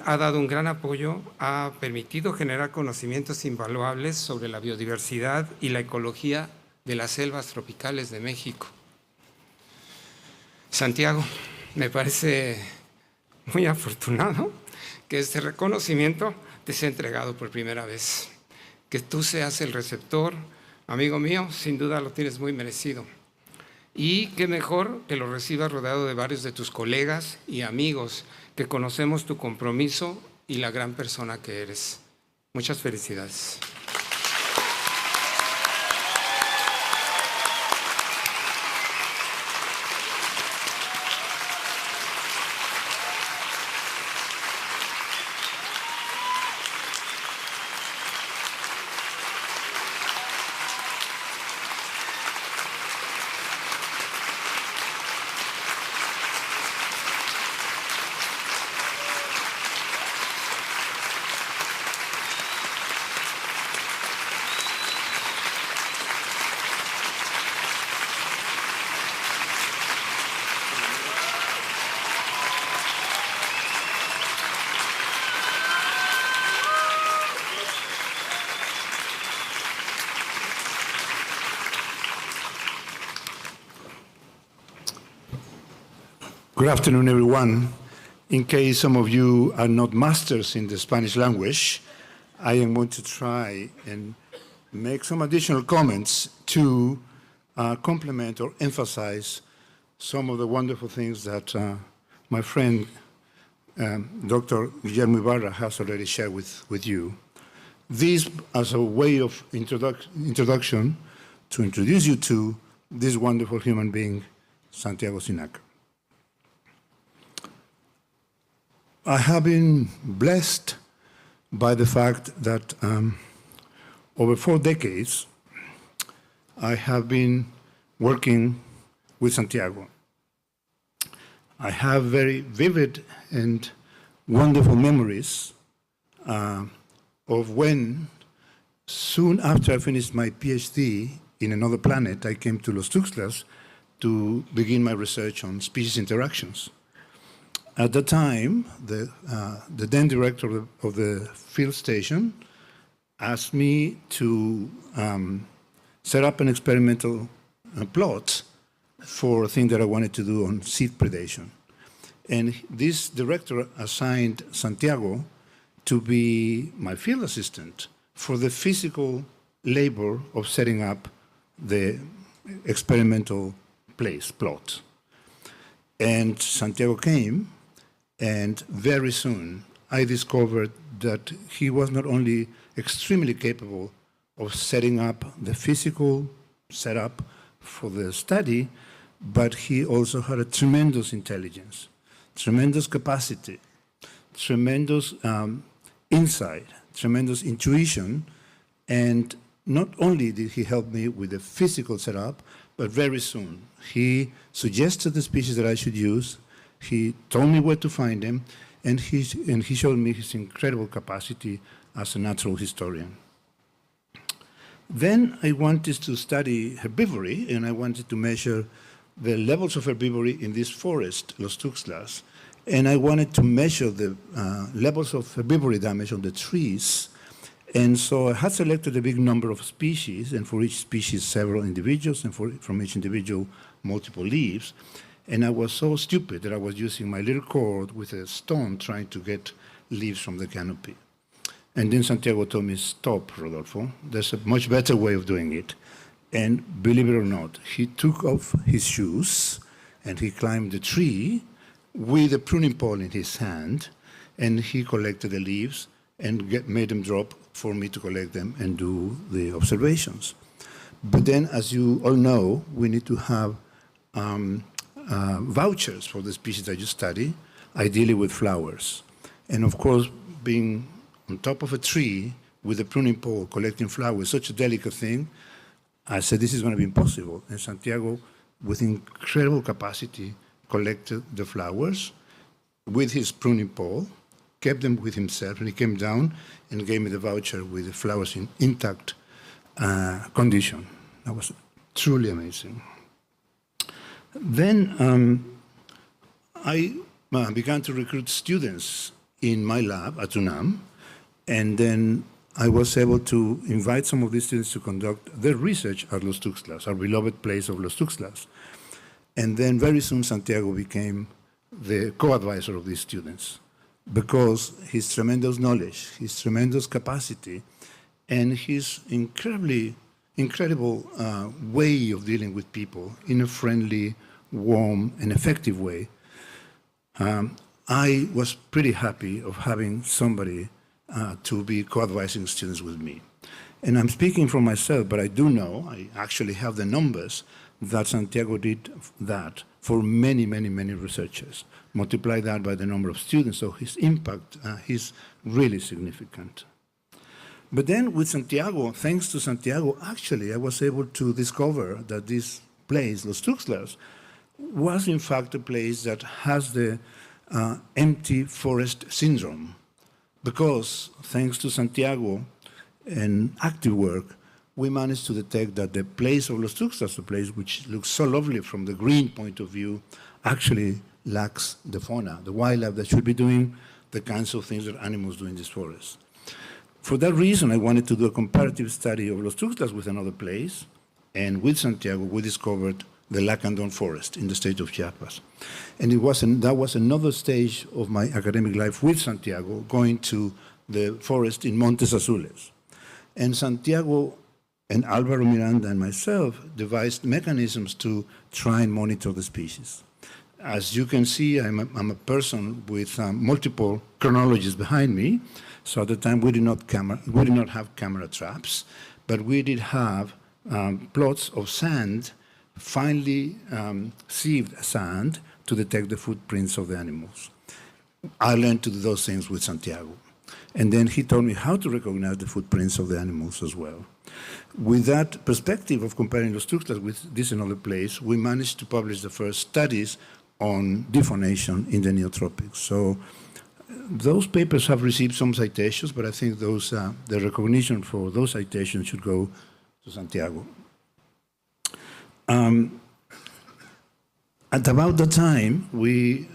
Ha dado un gran apoyo, ha permitido generar conocimientos invaluables sobre la biodiversidad y la ecología de las selvas tropicales de México. Santiago, me parece muy afortunado que este reconocimiento te sea entregado por primera vez. Que tú seas el receptor, amigo mío, sin duda lo tienes muy merecido. Y qué mejor que lo recibas rodeado de varios de tus colegas y amigos que conocemos tu compromiso y la gran persona que eres. Muchas felicidades. Good afternoon, everyone. In case some of you are not masters in the Spanish language, I am going to try and make some additional comments to complement or emphasize some of the wonderful things that my friend Dr. Guillermo Ibarra has already shared with you. This as a way of introduction to introduce you to this wonderful human being, Santiago Sinaca. I have been blessed by the fact that over 4 decades, I have been working with Santiago. I have very vivid and wonderful memories of when, soon after I finished my PhD in another planet, I came to Los Tuxtlas to begin my research on species interactions. At the time, the then director of the field station asked me to set up an experimental plot for a thing that I wanted to do on seed predation. And this director assigned Santiago to be my field assistant for the physical labor of setting up the experimental plot. And Santiago came, and very soon I discovered that he was not only extremely capable of setting up the physical setup for the study, but he also had a tremendous intelligence, tremendous capacity, tremendous insight, tremendous intuition, and not only did he help me with the physical setup, but very soon he suggested the species that I should use, he told me where to find them, and he showed me his incredible capacity as a natural historian. Then I wanted to study herbivory, and I wanted to measure the levels of herbivory in this forest, Los Tuxtlas, and I wanted to measure the levels of herbivory damage on the trees. And so I had selected a big number of species, and for each species several individuals, and from each individual multiple leaves. And I was so stupid that I was using my little cord with a stone trying to get leaves from the canopy. And then Santiago told me, stop, Rodolfo, there's a much better way of doing it. And believe it or not, he took off his shoes and he climbed the tree with a pruning pole in his hand, and he collected the leaves and made them drop for me to collect them and do the observations. But then, as you all know, we need to have vouchers for the species that you study, ideally with flowers. And of course, being on top of a tree with a pruning pole collecting flowers, such a delicate thing, I said, this is going to be impossible. And Santiago, with incredible capacity, collected the flowers with his pruning pole, kept them with himself, and he came down and gave me the voucher with the flowers in intact condition. That was truly amazing. Then I began to recruit students in my lab at UNAM, and then I was able to invite some of these students to conduct their research at Los Tuxtlas, our beloved place of Los Tuxtlas. And then very soon Santiago became the co-advisor of these students because his tremendous knowledge, his tremendous capacity, and his incredible way of dealing with people in a friendly, warm, and effective way. I was pretty happy of having somebody to be co-advising students with me. And I'm speaking for myself, but I do know, I actually have the numbers, that Santiago did that for many, many, many researchers. Multiply that by the number of students, so his impact is really significant. But then with Santiago, thanks to Santiago, actually I was able to discover that this place, Los Tuxtlas, was in fact a place that has the empty forest syndrome. Because thanks to Santiago and active work, we managed to detect that the place of Los Tuxtlas, the place which looks so lovely from the green point of view, actually lacks the fauna, the wildlife that should be doing the kinds of things that animals do in this forest. For that reason, I wanted to do a comparative study of Los Tuxtlas with another place, and with Santiago, we discovered the Lacandon forest in the state of Chiapas. And that was another stage of my academic life with Santiago, going to the forest in Montes Azules. And Santiago and Alvaro Miranda and myself devised mechanisms to try and monitor the species. As you can see, I'm a person with multiple chronologies behind me. So at the time, we did not have camera traps, but we did have plots of sand, finely sieved sand, to detect the footprints of the animals. I learned to do those things with Santiago. And then he taught me how to recognize the footprints of the animals as well. With that perspective of comparing Los Tuxtlas with this and other place, we managed to publish the first studies on defaunation in the Neotropics. So those papers have received some citations, but I think those, the recognition for those citations should go to Santiago. At about the time, we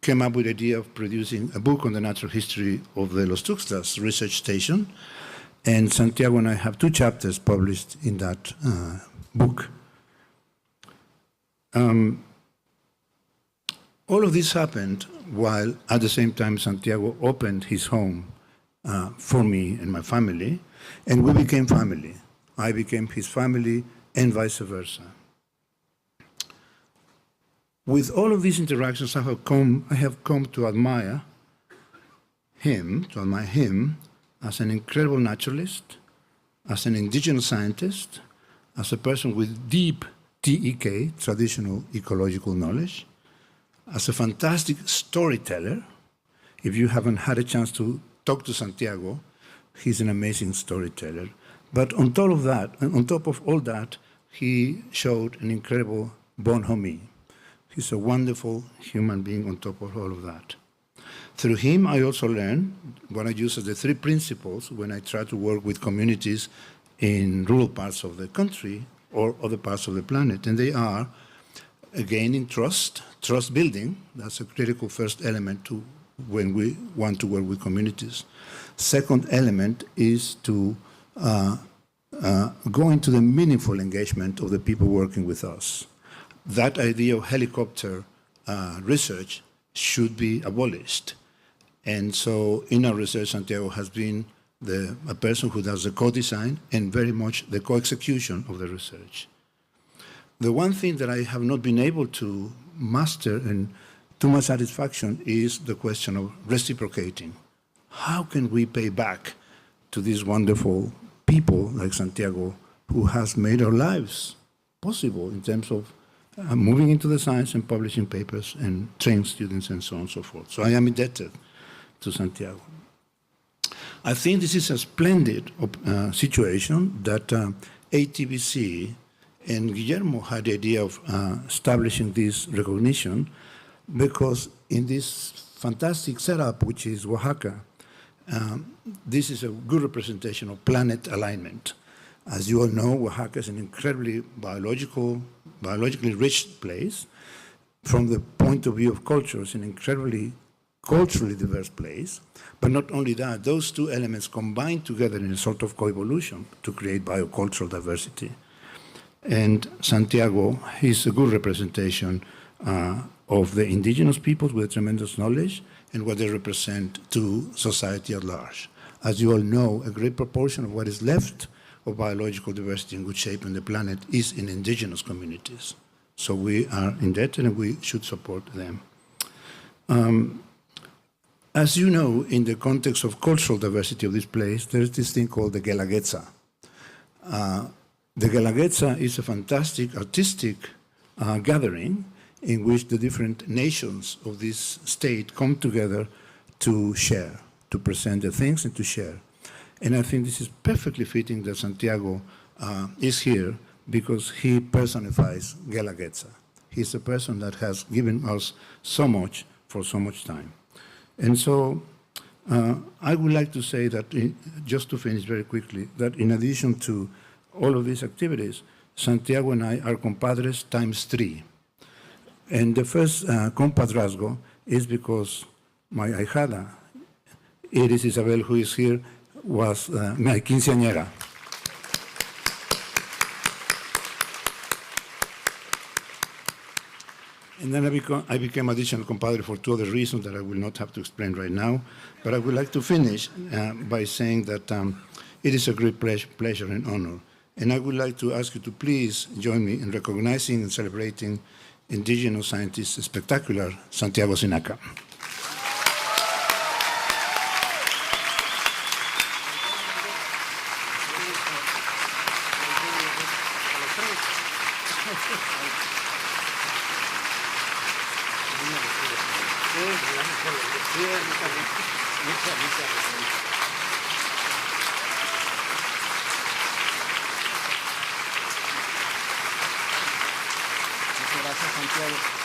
came up with the idea of producing a book on the natural history of the Los Tuxtlas research station, and Santiago and I have 2 chapters published in that book. All of this happened while, at the same time, Santiago opened his home for me and my family, and we became family. I became his family, and vice versa. With all of these interactions, I have come to admire him as an incredible naturalist, as an indigenous scientist, as a person with deep TEK, traditional ecological knowledge, as a fantastic storyteller. If you haven't had a chance to talk to Santiago, he's an amazing storyteller. But on top of all that, he showed an incredible bonhomie. He's a wonderful human being on top of all of that. Through him, I also learned what I use as the 3 principles when I try to work with communities in rural parts of the country or other parts of the planet. And they are gaining trust building. That's a critical first element to when we want to work with communities. Second element is to go into the meaningful engagement of the people working with us. That idea of helicopter research should be abolished. And so in our research, Santiago has been a person who does the co-design and very much the co-execution of the research. The one thing that I have not been able to master and to my satisfaction is the question of reciprocating. How can we pay back to these wonderful people like Santiago who has made our lives possible in terms of moving into the science and publishing papers and training students and so on and so forth. So I am indebted to Santiago. I think this is a splendid situation that Atbc and Guillermo had the idea of establishing this recognition because in this fantastic setup, which is Oaxaca, this is a good representation of planet alignment. As you all know, Oaxaca is an incredibly biologically rich place. From the point of view of culture, it's an incredibly culturally diverse place. But not only that, those 2 elements combine together in a sort of coevolution to create biocultural diversity. And Santiago is a good representation of the indigenous peoples with tremendous knowledge and what they represent to society at large. As you all know, a great proportion of what is left of biological diversity and good shape on the planet is in indigenous communities. So we are indebted and we should support them. As you know, in the context of cultural diversity of this place, there is this thing called the Guelaguetza. The Guelaguetza is a fantastic artistic gathering in which the different nations of this state come together to share, to present their things and to share. And I think this is perfectly fitting that Santiago is here because he personifies Guelaguetza. He's a person that has given us so much for so much time. And so I would like to say that, just to finish very quickly, that in addition to all of these activities, Santiago and I are compadres times 3. And the first compadrazgo is because my ahijada, Iris Isabel, who is here, was my quinceañera. And then I became additional compadre for 2 other reasons that I will not have to explain right now. But I would like to finish by saying that it is a great pleasure and honor. And I would like to ask you to please join me in recognizing and celebrating indigenous scientist spectacular Santiago Sinaca. Thank you. Gracias, Santiago.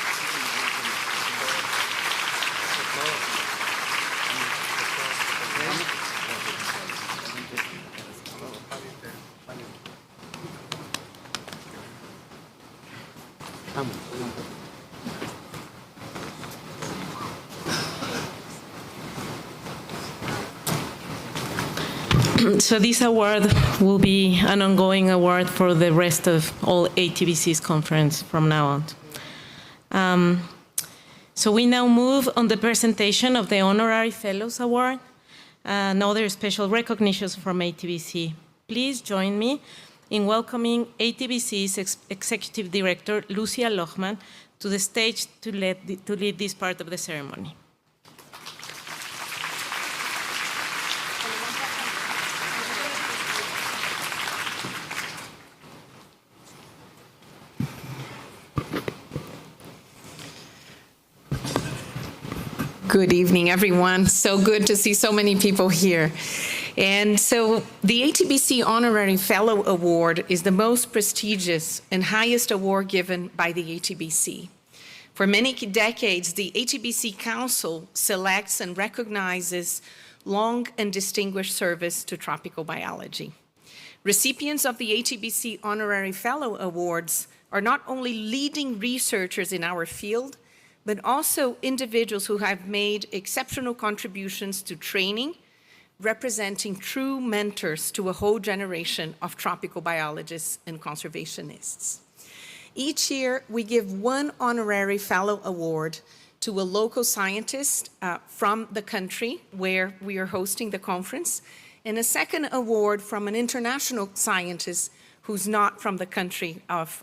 So this award will be an ongoing award for the rest of all ATBC's conference from now on. So we now move on the presentation of the Honorary Fellows Award and other special recognitions from ATBC. Please join me in welcoming ATBC's Executive Director, Lucia Lohman, to the stage to lead this part of the ceremony. Good evening, everyone. So good to see so many people here. And so the ATBC Honorary Fellow Award is the most prestigious and highest award given by the ATBC. For many decades, the ATBC Council selects and recognizes long and distinguished service to tropical biology. Recipients of the ATBC Honorary Fellow Awards are not only leading researchers in our field, but also individuals who have made exceptional contributions to training, representing true mentors to a whole generation of tropical biologists and conservationists. Each year, we give one honorary fellow award to a local scientist from the country where we are hosting the conference, and a second award from an international scientist who's not from the country of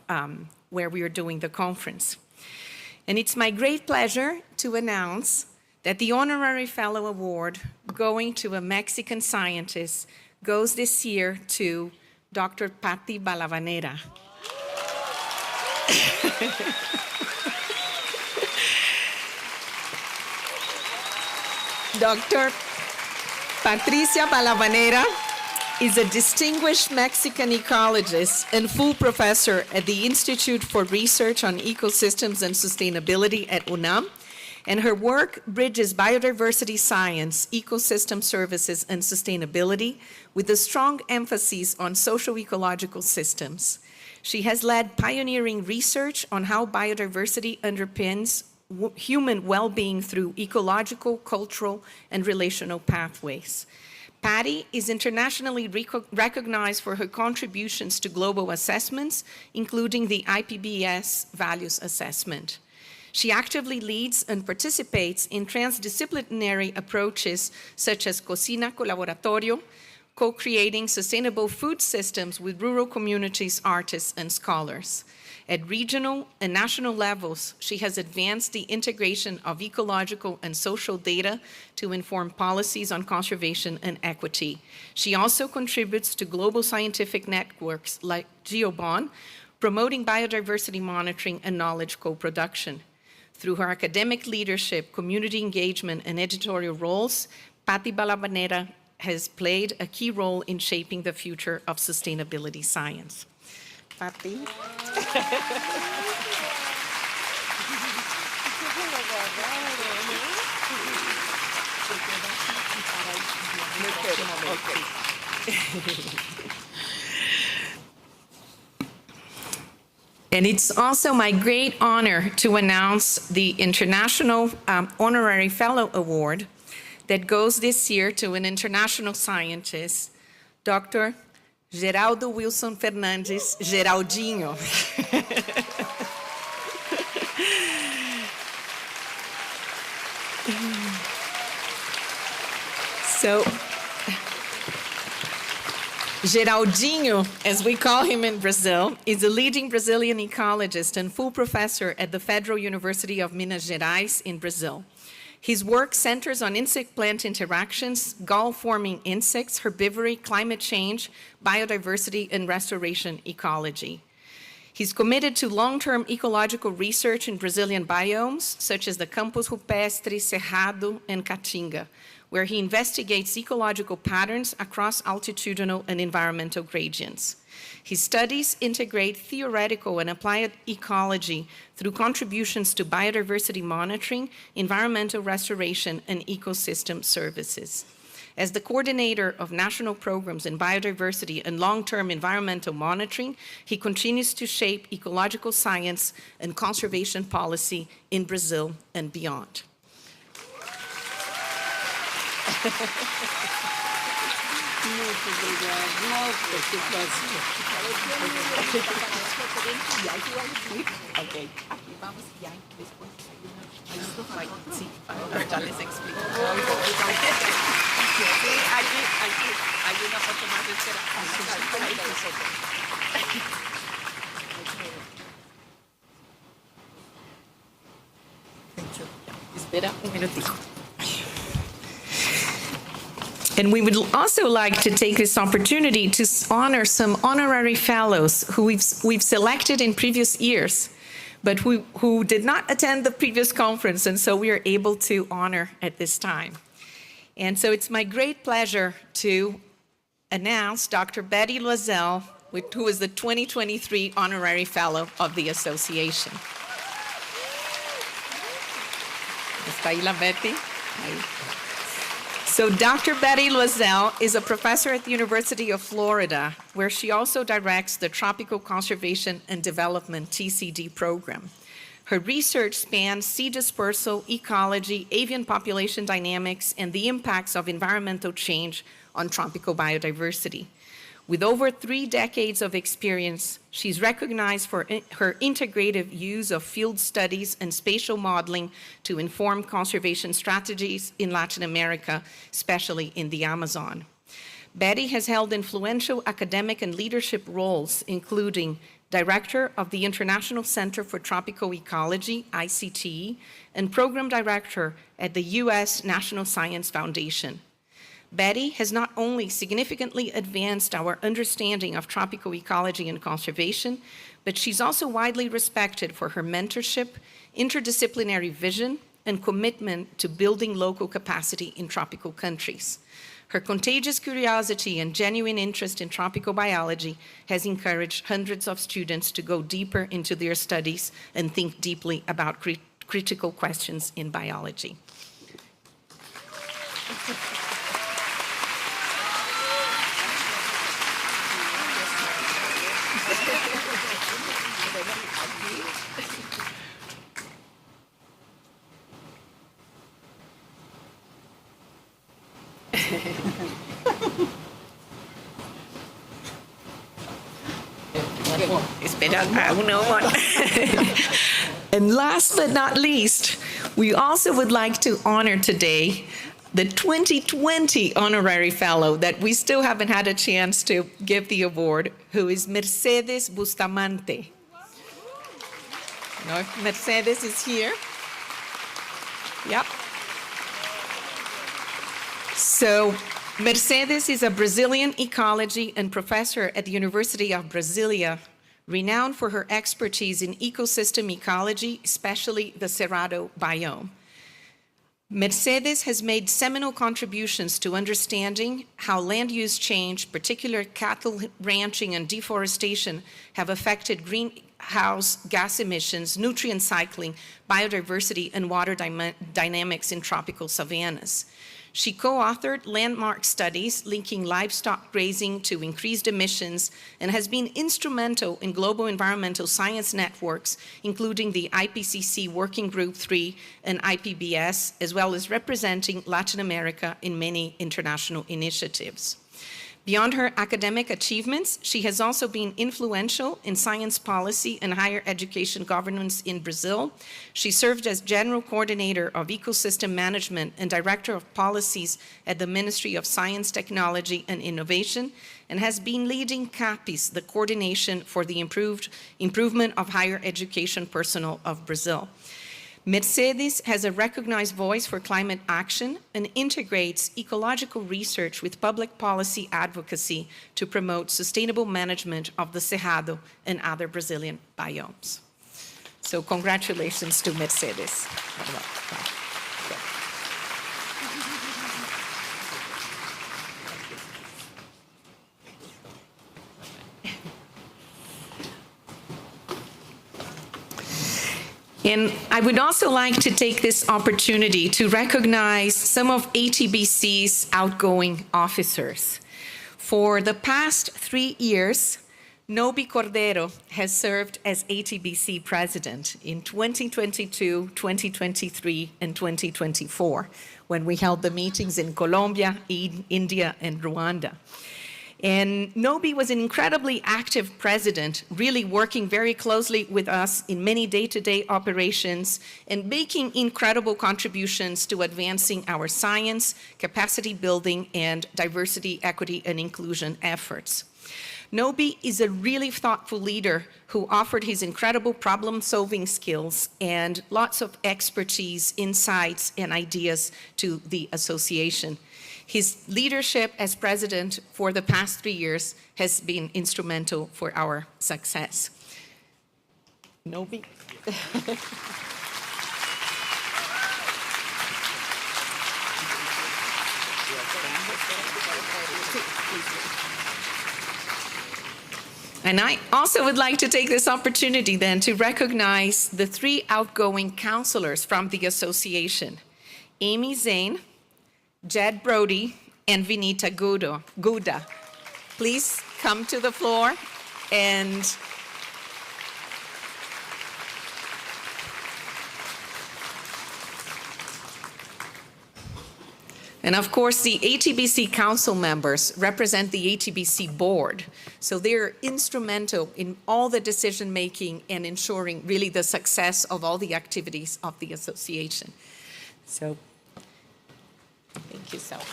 where we are doing the conference. And it's my great pleasure to announce that the Honorary Fellow Award going to a Mexican scientist goes this year to Dr. Patti Balavanera. Dr. Patricia Balavanera is a distinguished Mexican ecologist and full professor at the Institute for Research on Ecosystems and Sustainability at UNAM, and her work bridges biodiversity science, ecosystem services, and sustainability with a strong emphasis on socio-ecological systems. She has led pioneering research on how biodiversity underpins human well-being through ecological, cultural, and relational pathways. Patty is internationally recognized for her contributions to global assessments, including the IPBES Values Assessment. She actively leads and participates in transdisciplinary approaches such as Cocina Colaboratorio, co-creating sustainable food systems with rural communities, artists, and scholars. At regional and national levels, she has advanced the integration of ecological and social data to inform policies on conservation and equity. She also contributes to global scientific networks like GeoBon, promoting biodiversity monitoring and knowledge co-production. Through her academic leadership, community engagement, and editorial roles, Patti Balavanera has played a key role in shaping the future of sustainability science. Patti. And it's also my great honor to announce the International Honorary Fellow Award that goes this year to an international scientist, Dr. Geraldo Wilson Fernandes, Geraldinho. So, Geraldinho, as we call him in Brazil, is a leading Brazilian ecologist and full professor at the Federal University of Minas Gerais in Brazil. His work centers on insect-plant interactions, gall-forming insects, herbivory, climate change, biodiversity, and restoration ecology. He's committed to long-term ecological research in Brazilian biomes, such as the Campos Rupestre, Cerrado, and Caatinga, where he investigates ecological patterns across altitudinal and environmental gradients. His studies integrate theoretical and applied ecology through contributions to biodiversity monitoring, environmental restoration, and ecosystem services. As the coordinator of national programs in biodiversity and long-term environmental monitoring, he continues to shape ecological science and conservation policy in Brazil and beyond. Ok, aquí vamos y ahí después sí, ya les explico. Hay una foto más de espera. Ahí la foto. Espera un minutico. And we would also like to take this opportunity to honor some honorary fellows who we've selected in previous years, but who did not attend the previous conference, and so we are able to honor at this time. And so it's my great pleasure to announce Dr. Betty Loisel, who is the 2023 Honorary Fellow of the Association. ¿Está ahí la Betty? Ahí. So Dr. Betty Loisel is a professor at the University of Florida, where she also directs the Tropical Conservation and Development TCD program. Her research spans sea dispersal, ecology, avian population dynamics, and the impacts of environmental change on tropical biodiversity. With over 3 decades of experience, she's recognized for her integrative use of field studies and spatial modeling to inform conservation strategies in Latin America, especially in the Amazon. Betty has held influential academic and leadership roles, including Director of the International Center for Tropical Ecology, ICT, and Program Director at the U.S. National Science Foundation. Betty has not only significantly advanced our understanding of tropical ecology and conservation, but she's also widely respected for her mentorship, interdisciplinary vision, and commitment to building local capacity in tropical countries. Her contagious curiosity and genuine interest in tropical biology has encouraged hundreds of students to go deeper into their studies and think deeply about critical questions in biology. And last but not least, we also would like to honor today the 2020 honorary fellow that we still haven't had a chance to give the award, who is Mercedes Bustamante. Now, if Mercedes is here. Yep. So Mercedes is a Brazilian ecology and professor at the University of Brasilia, renowned for her expertise in ecosystem ecology, especially the Cerrado biome. Mercedes has made seminal contributions to understanding how land use change, particularly cattle ranching and deforestation, have affected greenhouse gas emissions, nutrient cycling, biodiversity, and water dynamics in tropical savannas. She co-authored landmark studies linking livestock grazing to increased emissions and has been instrumental in global environmental science networks, including the IPCC Working Group 3 and IPBS, as well as representing Latin America in many international initiatives. Beyond her academic achievements, she has also been influential in science policy and higher education governance in Brazil. She served as General Coordinator of Ecosystem Management and Director of Policies at the Ministry of Science, Technology, and Innovation, and has been leading CAPES, the Coordination for the Improvement of Higher Education Personnel of Brazil. Mercedes has a recognized voice for climate action and integrates ecological research with public policy advocacy to promote sustainable management of the Cerrado and other Brazilian biomes. So congratulations to Mercedes. And I would also like to take this opportunity to recognize some of ATBC's outgoing officers. For the past 3 years, Nobi Cordero has served as ATBC president in 2022, 2023, and 2024, when we held the meetings in Colombia, India, and Rwanda. And Nobi was an incredibly active president, really working very closely with us in many day-to-day operations and making incredible contributions to advancing our science, capacity building, and diversity, equity, and inclusion efforts. Nobi is a really thoughtful leader who offered his incredible problem-solving skills and lots of expertise, insights, and ideas to the association. His leadership as president for the past 3 years has been instrumental for our success. Nobi. And I also would like to take this opportunity then to recognize the 3 outgoing counselors from the association: Amy Zane, Jed Brody, and Vinita Gouda. Please come to the floor and of course, the ATBC council members represent the ATBC board. So they're instrumental in all the decision-making and ensuring really the success of all the activities of the association. So thank you so much.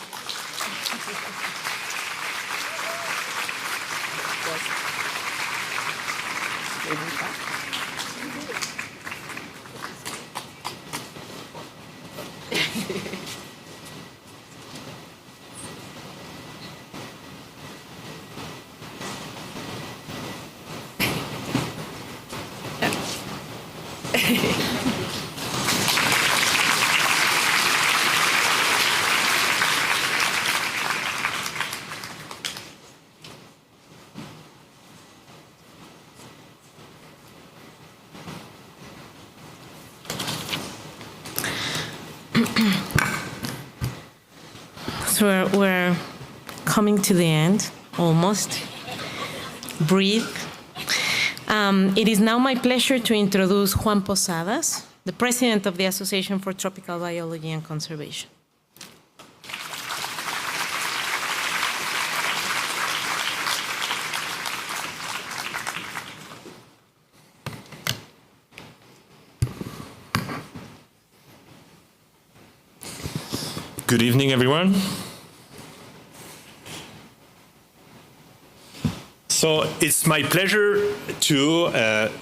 So we're coming to the end, almost. Breathe. It is now my pleasure to introduce Juan Posadas, the president of the Association for Tropical Biology and Conservation. Good evening, everyone. So it's my pleasure to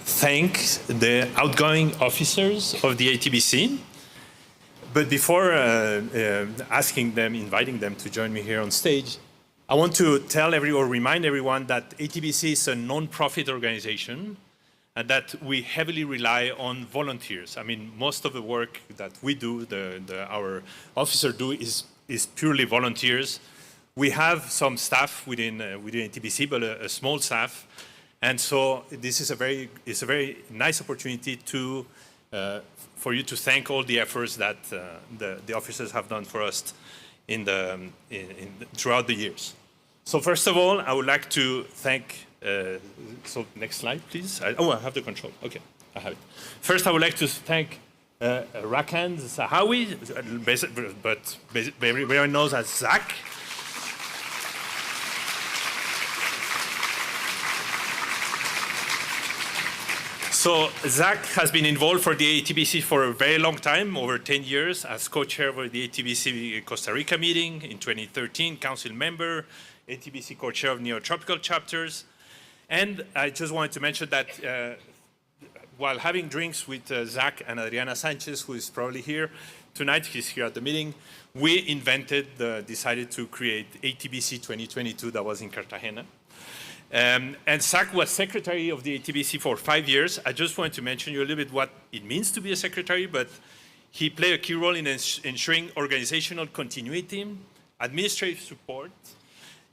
thank the outgoing officers of the ATBC. But before inviting them to join me here on stage, I want to remind everyone that ATBC is a non-profit organization and that we heavily rely on volunteers. I mean, most of the work that we do, our officers do, is purely volunteers. We have some staff within ATBC, but a small staff, and so this is a very nice opportunity for you to thank all the efforts that the officers have done for us throughout the years. So first of all, I would like to thank. So next slide, please. I have the control. Okay, I have it. First, I would like to thank Rakan Zahawi, but everyone knows as Zach. So Zach has been involved for the ATBC for a very long time, over 10 years, as co-chair of the ATBC Costa Rica meeting in 2013, council member, ATBC co-chair of neotropical chapters. And I just wanted to mention that while having drinks with Zach and Adriana Sanchez, who is probably here tonight, he's here at the meeting, we decided to create ATBC 2022 that was in Cartagena. And Zach was secretary of the ATBC for 5 years. I just wanted to mention you a little bit what it means to be a secretary, but he played a key role in ensuring organizational continuity, administrative support,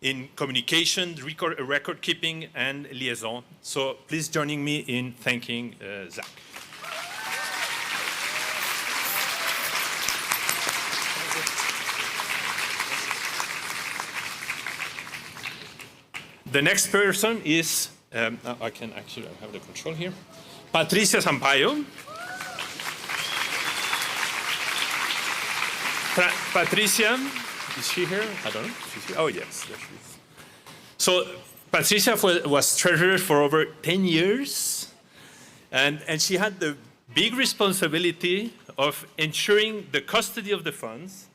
in communication, record keeping, and liaison. So please join me in thanking Zach. The next person is, I have the control here, Patricia Sampaio. Patricia, is she here? I don't know. She's here. Oh, yes, there she is. So Patricia was treasurer for over 10 years, and she had the big responsibility of ensuring the custody of the funds,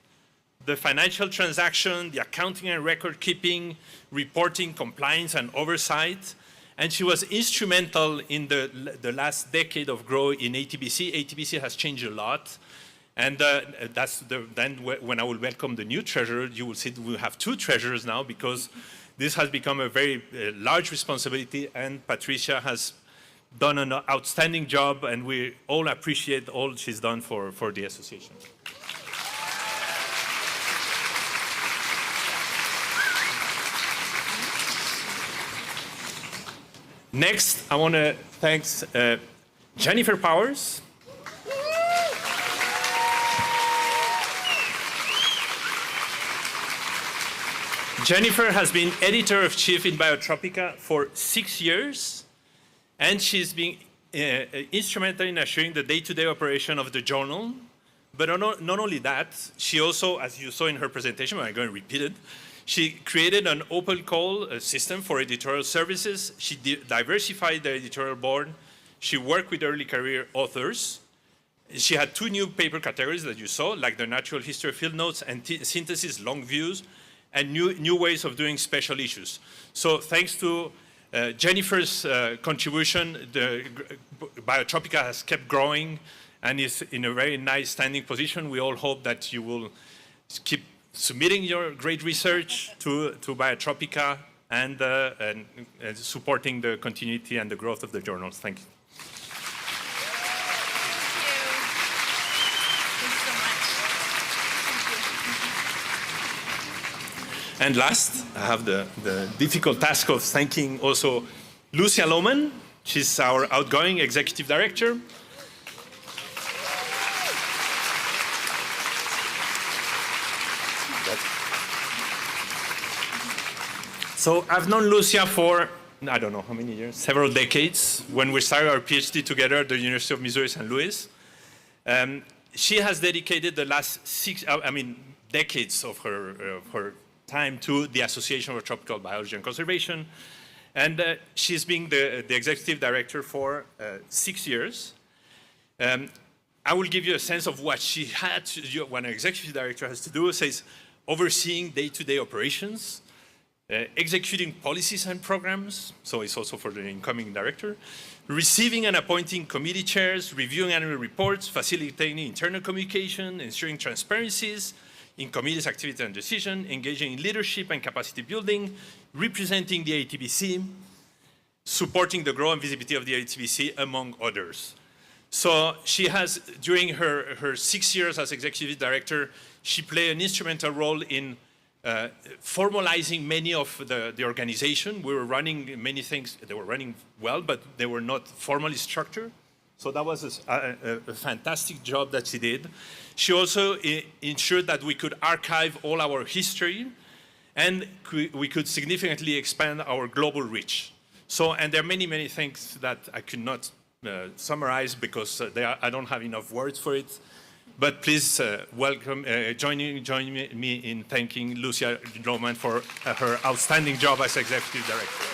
the financial transaction, the accounting and record keeping, reporting, compliance, and oversight. And she was instrumental in the last decade of growth in ATBC. ATBC has changed a lot. And then when I will welcome the new treasurer, you will see we'll have 2 treasurers now, because this has become a very large responsibility, and Patricia has done an outstanding job, and we all appreciate all she's done for the association. Next, I want to thank Jennifer Powers. Jennifer has been editor-in-chief in Biotropica for 6 years, and she's been instrumental in assuring the day-to-day operation of the journal. But not only that, she also, as you saw in her presentation, I'm going to repeat it, she created an open call system for editorial services. She diversified the editorial board. She worked with early career authors. She had 2 new paper categories that you saw, like the natural history field notes and synthesis long views, and new ways of doing special issues. So thanks to Jennifer's contribution, the Biotropica has kept growing and is in a very nice standing position. We all hope that you will keep submitting your great research to Biotropica and supporting the continuity and the growth of the journals. Thank you. And last, I have the difficult task of thanking also Lucia Lohman. She's our outgoing executive director. So I've known Lucia for, I don't know how many years, several decades, when we started our PhD together at the University of Missouri St. Louis. She has dedicated the last decades of her time to the Association for Tropical Biology and Conservation. And she's been the executive director for 6 years. I will give you a sense of what she had to do, what an executive director has to do, says overseeing day-to-day operations, executing policies and programs, so it's also for the incoming director, receiving and appointing committee chairs, reviewing annual reports, facilitating internal communication, ensuring transparencies in committees' activity and decision, engaging in leadership and capacity building, representing the ATBC, supporting the growth and visibility of the ATBC, among others. So she has, during her 6 years as executive director, she played an instrumental role in formalizing many of the organization. We were running many things, they were running well, but they were not formally structured. So that was a fantastic job that she did. She also ensured that we could archive all our history and we could significantly expand our global reach. So, and there are many, many things that I could not summarize because I don't have enough words for it. But please welcome, join me in thanking Lucia Lohman for her outstanding job as executive director.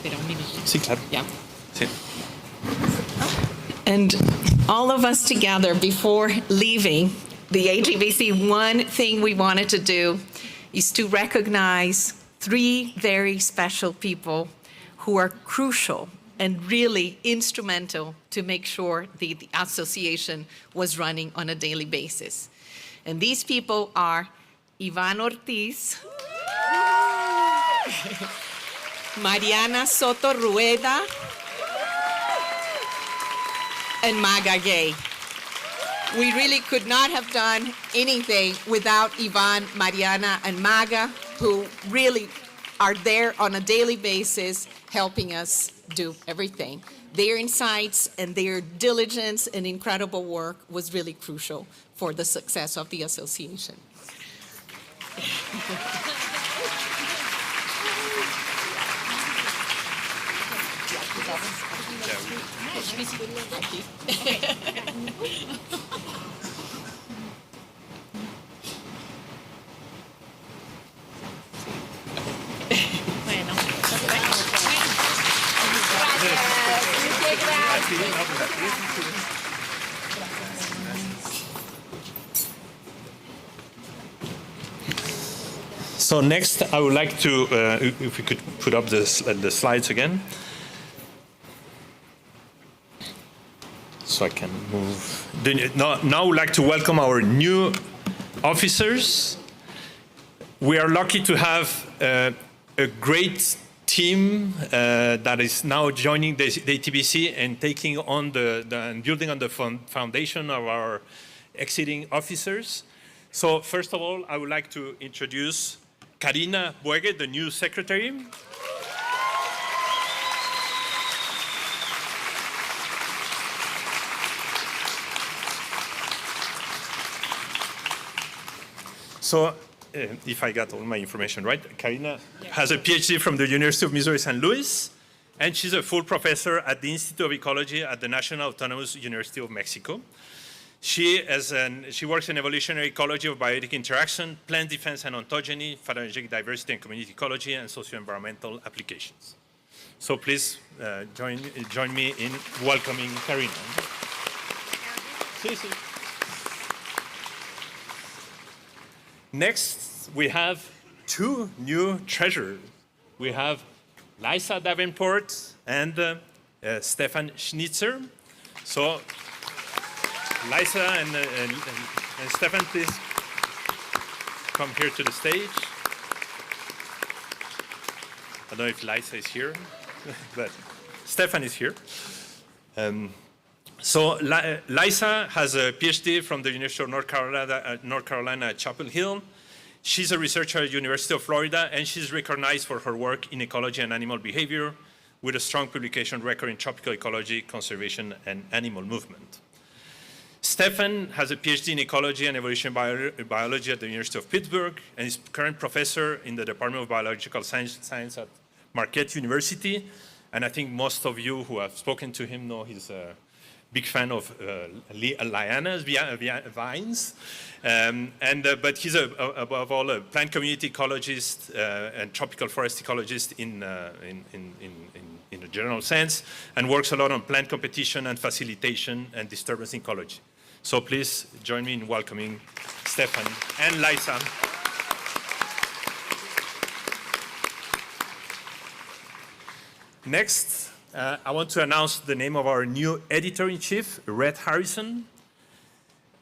Espera un minuto. Sí, claro. Yeah. Sí. And all of us together, before leaving the ATBC, one thing we wanted to do is to recognize 3 very special people who are crucial and really instrumental to make sure the association was running on a daily basis. And these people are Iván Ortiz, Mariana Soto Rueda, and Maga Gay. We really could not have done anything without Ivan, Mariana, and Maga, who really are there on a daily basis helping us do everything. Their insights and their diligence and incredible work was really crucial for the success of the association. So next, I would like to, if we could put up the slides again. So I can move. Now I would like to welcome our new officers. We are lucky to have a great team that is now joining the ATBC and taking on and building on the foundation of our exiting officers. So first of all, I would like to introduce Karina Buege, the new secretary. So, if I got all my information right, Karina has a PhD from the University of Missouri St. Louis, and she's a full professor at the Institute of Ecology at the National Autonomous University of Mexico. She works in evolutionary ecology of biotic interaction, plant defense and ontogeny, phylogenetic diversity and community ecology, and socio-environmental applications. So please join me in welcoming Karina. Sí, sí. Next, we have 2 new treasurers. We have Liza Davenport and Stefan Schnitzer. So, Liza and Stefan, please come here to the stage. I don't know if Liza is here, but Stefan is here. So Liza has a PhD from the University of North Carolina at Chapel Hill. She's a researcher at the University of Florida, and she's recognized for her work in ecology and animal behavior with a strong publication record in tropical ecology, conservation, and animal movement. Stefan has a PhD in ecology and evolution biology at the University of Pittsburgh, and is current professor in the Department of Biological Science at Marquette University. And I think most of you who have spoken to him know he's a big fan of lianas, vines, but he's above all a plant community ecologist and tropical forest ecologist in a general sense, and works a lot on plant competition and facilitation and disturbance ecology. So please join me in welcoming Stefan and Liza. Next, I want to announce the name of our new editor-in-chief, Rhett Harrison.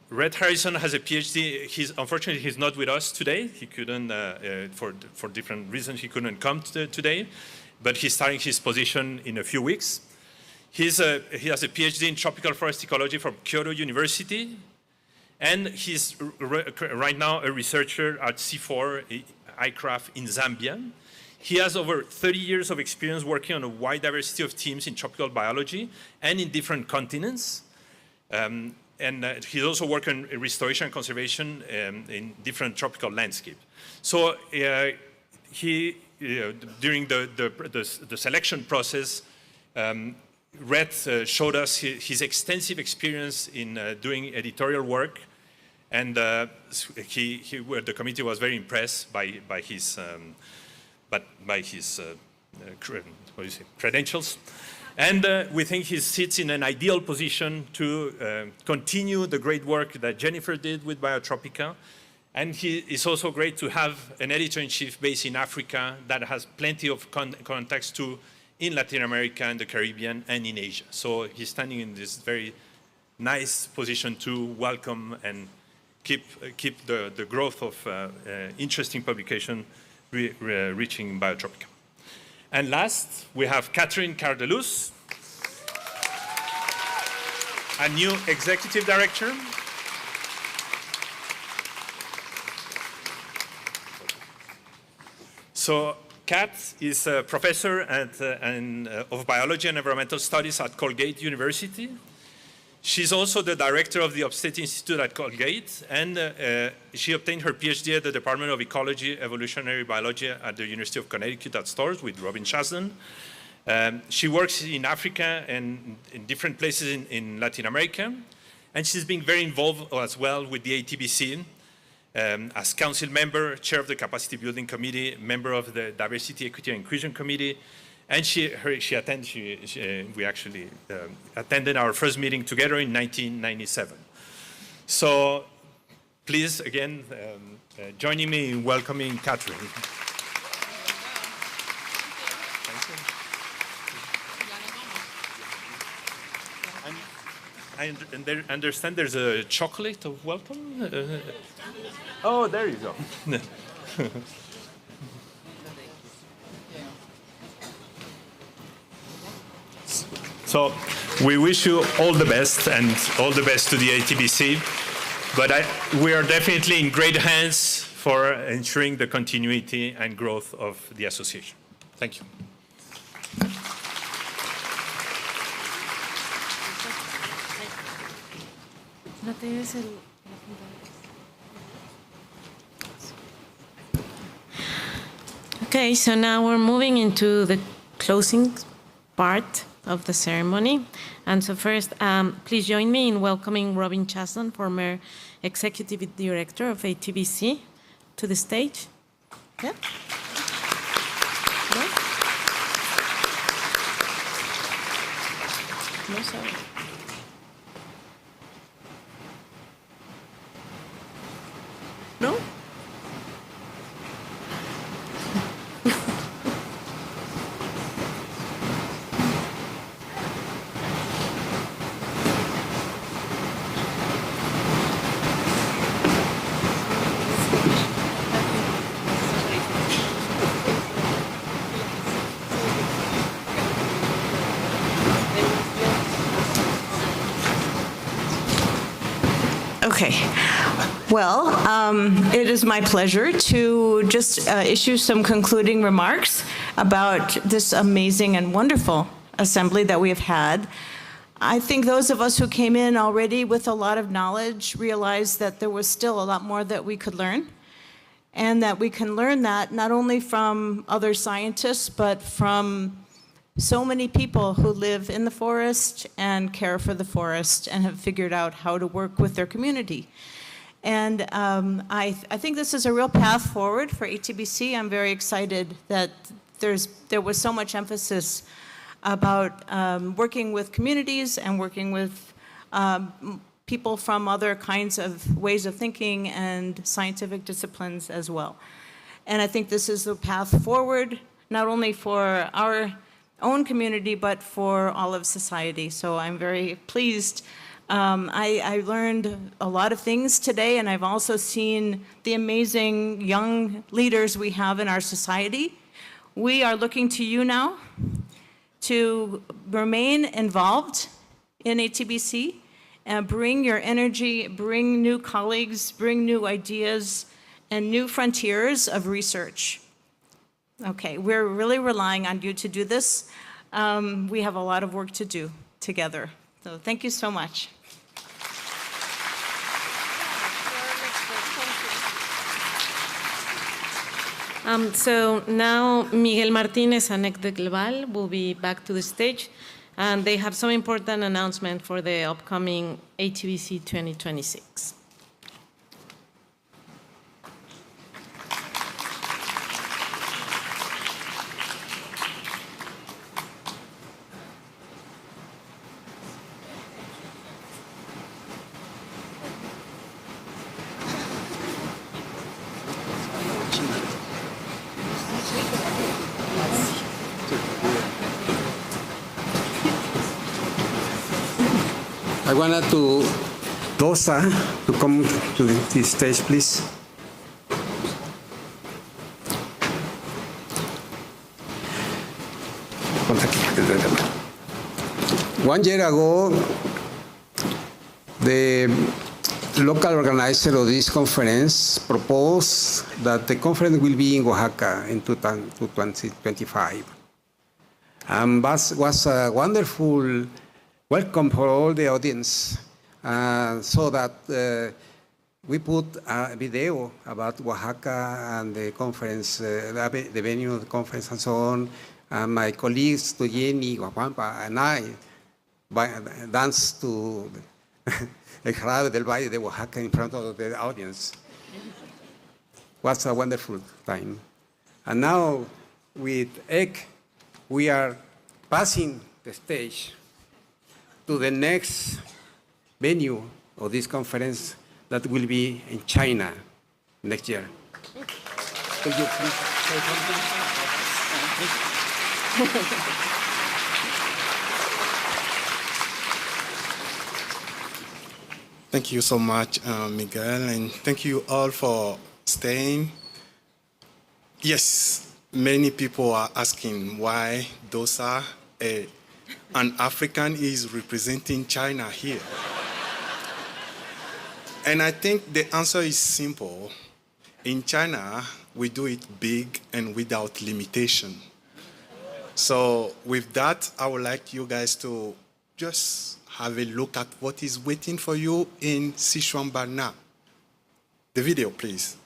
Rhett Harrison has a PhD. Unfortunately, he's not with us today. He couldn't, for different reasons, he couldn't come today. But he's starting his position in a few weeks. He has a PhD in tropical forest ecology from Kyoto University. And he's right now a researcher at C4 ICRAF in Zambia. He has over 30 years of experience working on a wide diversity of teams in tropical biology and in different continents. And he's also worked on restoration and conservation in different tropical landscapes. So during the selection process, Rhett showed us his extensive experience in doing editorial work, and the committee was very impressed by his credentials. And we think he sits in an ideal position to continue the great work that Jennifer did with Biotropica. And it's also great to have an editor-in-chief based in Africa that has plenty of contacts too in Latin America and the Caribbean and in Asia. So he's standing in this very nice position to welcome and keep the growth of interesting publication reaching Biotropica. And last, we have Catherine Cardelus, a new executive director. So Kat is a professor of biology and environmental studies at Colgate University. She's also the director of the Upstate Institute at Colgate, and she obtained her PhD at the Department of Ecology, Evolutionary Biology at the University of Connecticut at Storrs with Robin Chasden. She works in Africa and in different places in Latin America, and she's been very involved as well with the ATBC as council member, chair of the Capacity Building Committee, member of the Diversity, Equity, and Inclusion Committee, and we actually attended our first meeting together in 1997. So please, again, joining me in welcoming Catherine. I understand there's a chocolate of welcome. Oh, there you go. So we wish you all the best and all the best to the ATBC. But we are definitely in great hands for ensuring the continuity and growth of the association. Thank you. Okay, so now we're moving into the closing part of the ceremony. And so first, please join me in welcoming Robin Chasden, former Executive Director of ATBC, to the stage. Yeah. No? No, sorry. No? Okay. Well, it is my pleasure to just issue some concluding remarks about this amazing and wonderful assembly that we have had. I think those of us who came in already with a lot of knowledge realized that there was still a lot more that we could learn, and that we can learn that not only from other scientists, but from so many people who live in the forest and care for the forest and have figured out how to work with their community. And I think this is a real path forward for ATBC. I'm very excited that there was so much emphasis about working with communities and working with people from other kinds of ways of thinking and scientific disciplines as well. And I think this is the path forward, not only for our own community, but for all of society. So I'm very pleased. I learned a lot of things today, and I've also seen the amazing young leaders we have in our society. We are looking to you now to remain involved in ATBC and bring your energy, bring new colleagues, bring new ideas, and new frontiers of research. Okay, we're really relying on you to do this. We have a lot of work to do together. So thank you so much. So now Miguel Martinez and Nick de Global will be back to the stage, and they have some important announcement for the upcoming ATBC 2026. I wanted to Dosa to come to the stage, please. One year ago, the local organizer of this conference proposed that the conference will be in Oaxaca in 2025. And that was a wonderful welcome for all the audience, so that we put a video about Oaxaca and the conference, the venue of the conference and so on. And my colleagues, Tuyeni, Guapampa, and I danced to El Jarabe del Valle de Oaxaca in front of the audience. It was a wonderful time. And now with EC, we are passing the stage to the next venue of this conference that will be in China next year. Could you please say something? Thank you so much, Miguel, and thank you all for staying. Yes, many people are asking why Dosa, an African, is representing China here. And I think the answer is simple. In China, we do it big and without limitation. So with that, I would like you guys to just have a look at what is waiting for you in Sichuan-Bana. The video, please.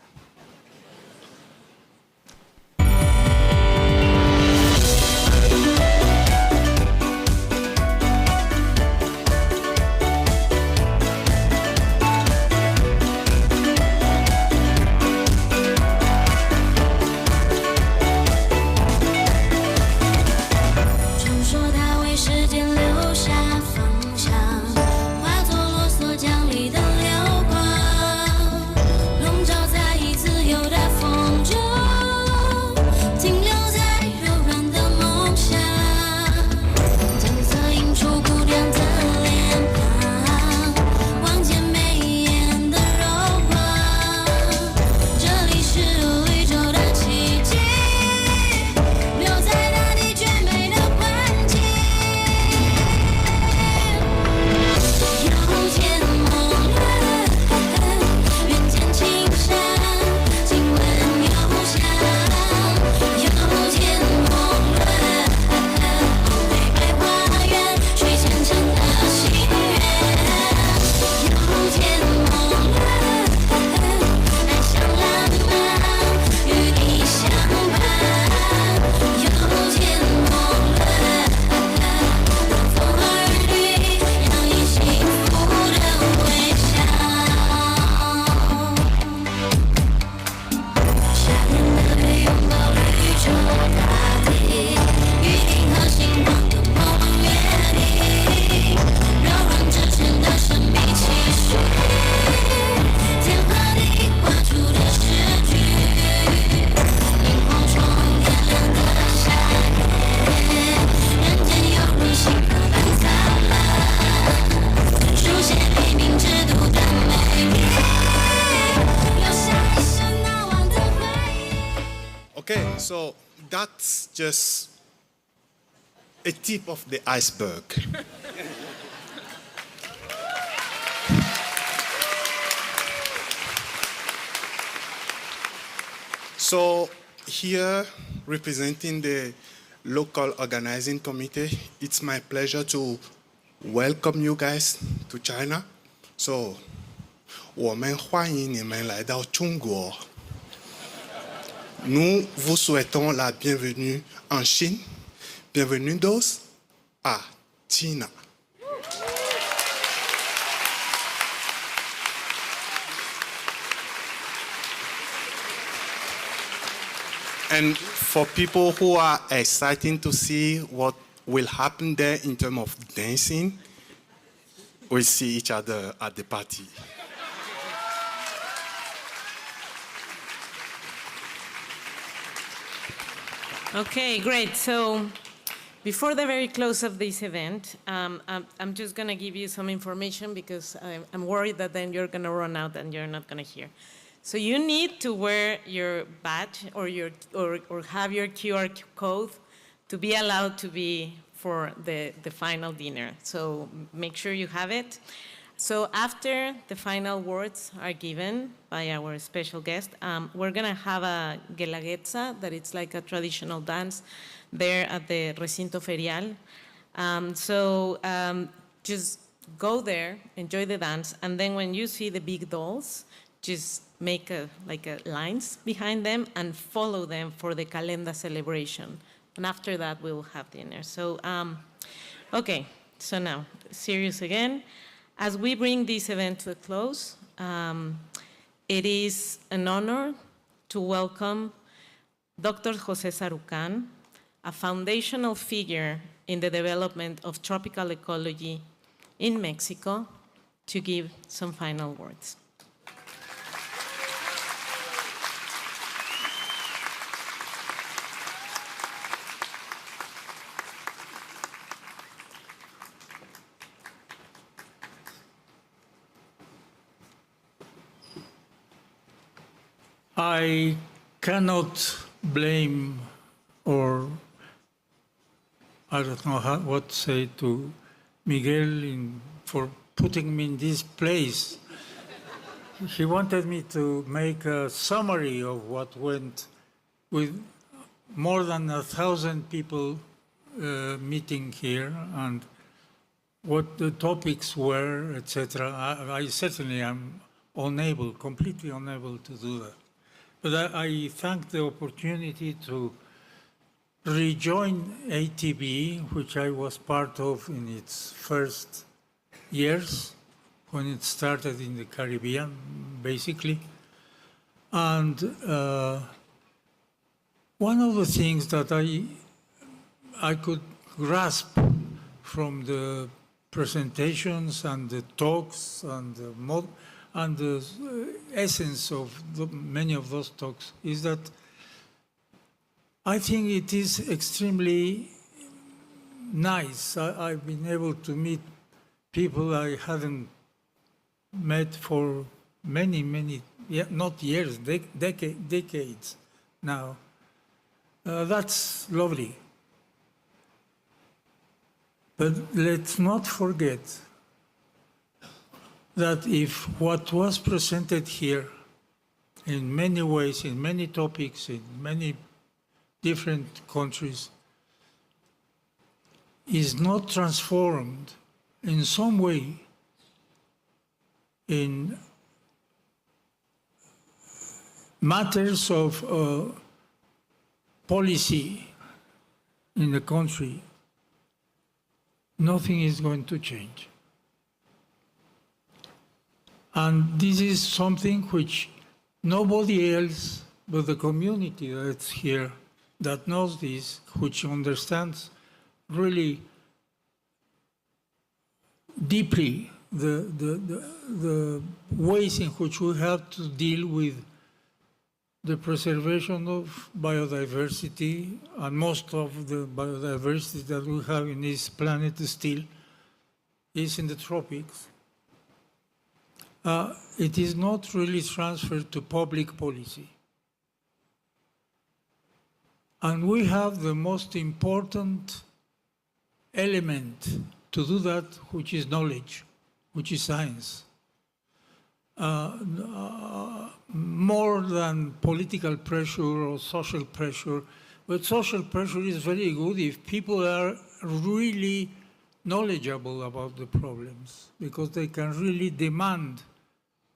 Okay, so that's just a tip of the iceberg. So here, representing the local organizing committee, it's my pleasure to welcome you guys to China. So, 我们欢迎你们来到中国。Nous vous souhaitons la bienvenue en Chine. Bienvenidos à China. And for people who are excited to see what will happen there in terms of dancing, we'll see each other at the party. Okay, great. So Before the very close of this event, I'm just going to give you some information because I'm worried that then you're going to run out and you're not going to hear. So you need to wear your badge or have your QR code to be allowed to be for the final dinner. So make sure you have it. So after the final words are given by our special guest, we're going to have a guelaguetza, that it's like a traditional dance there at the Recinto Ferial. Just go there, enjoy the dance, and then when you see the big dolls, just make lines behind them and follow them for the Calenda celebration. And after that, we will have dinner. So, okay, so now, serious again. As we bring this event to a close, it is an honor to welcome Dr. José Sarucán, a foundational figure in the development of tropical ecology in Mexico, to give some final words. I cannot blame, or I don't know what to say to Miguel for putting me in this place. He wanted me to make a summary of what went with more than 1,000 people meeting here and what the topics were, etc. I certainly am completely unable to do that. But I thank the opportunity to rejoin ATB, which I was part of in its first years, when it started in the Caribbean, basically. And one of the things that I could grasp from the presentations and the talks and the essence of many of those talks is that I think it is extremely nice. I've been able to meet people I hadn't met for many, not years, decades now. That's lovely. But let's not forget that if what was presented here in many ways, in many topics, in many different countries, is not transformed in some way in matters of policy in the country, nothing is going to change. And this is something which nobody else but the community that's here that knows this, which understands really deeply the ways in which we have to deal with the preservation of biodiversity, and most of the biodiversity that we have in this planet still is in the tropics. It is not really transferred to public policy. And we have the most important element to do that, which is knowledge, which is science. More than political pressure or social pressure, but social pressure is very good if people are really knowledgeable about the problems, because they can really demand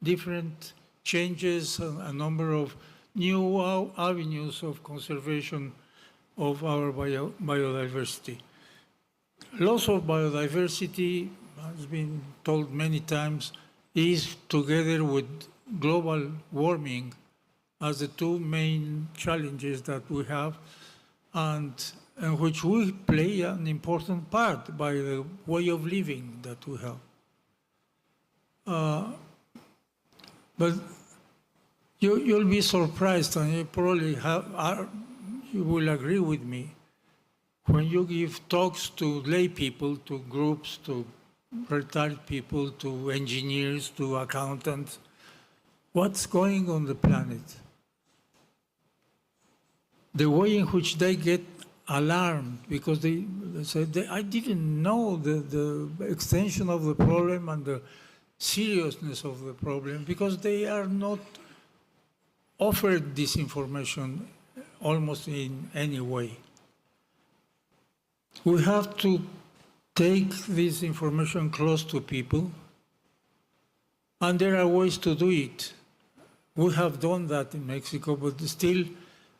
different changes, a number of new avenues of conservation of our biodiversity. Loss of biodiversity, has been told many times, is together with global warming as the two main challenges that we have, and which we play an important part by the way of living that we have. But you'll be surprised, and you probably you will agree with me, when you give talks to lay people, to groups, to retired people, to engineers, to accountants, what's going on the planet? The way in which they get alarmed because they say, I didn't know the extension of the problem and the seriousness of the problem because they are not offered this information almost in any way. We have to take this information close to people, and there are ways to do it. We have done that in Mexico, but still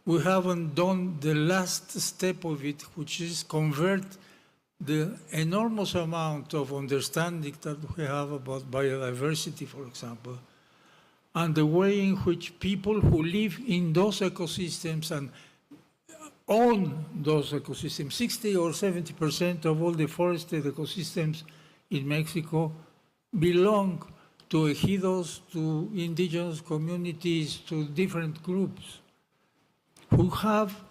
we haven't done the last step of it, which is convert the enormous amount of understanding that we have about biodiversity, for example, and the way in which people who live in those ecosystems and own those ecosystems, 60 or 70% of all the forested ecosystems in Mexico belong to ejidos, to indigenous communities, to different groups who have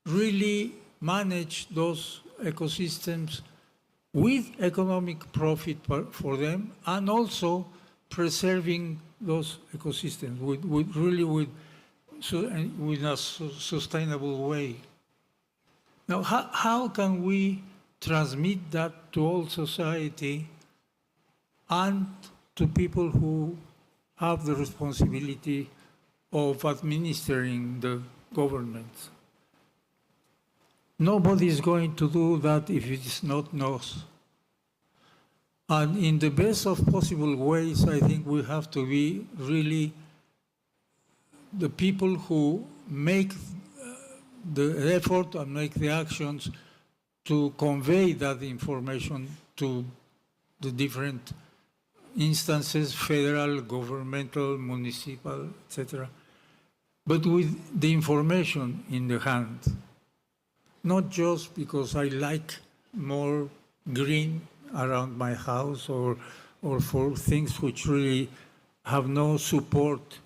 really managed those ecosystems with economic profit for them and also preserving those ecosystems with a sustainable way. Now, how can we transmit that to all society and to people who have the responsibility of administering the government? Nobody is going to do that if it is not us. And in the best of possible ways, I think we have to be really the people who make the effort and make the actions to convey that information to the different instances, federal, governmental, municipal, etc., but with the information in the hand. Not just because I like more green around my house or for things which really have no support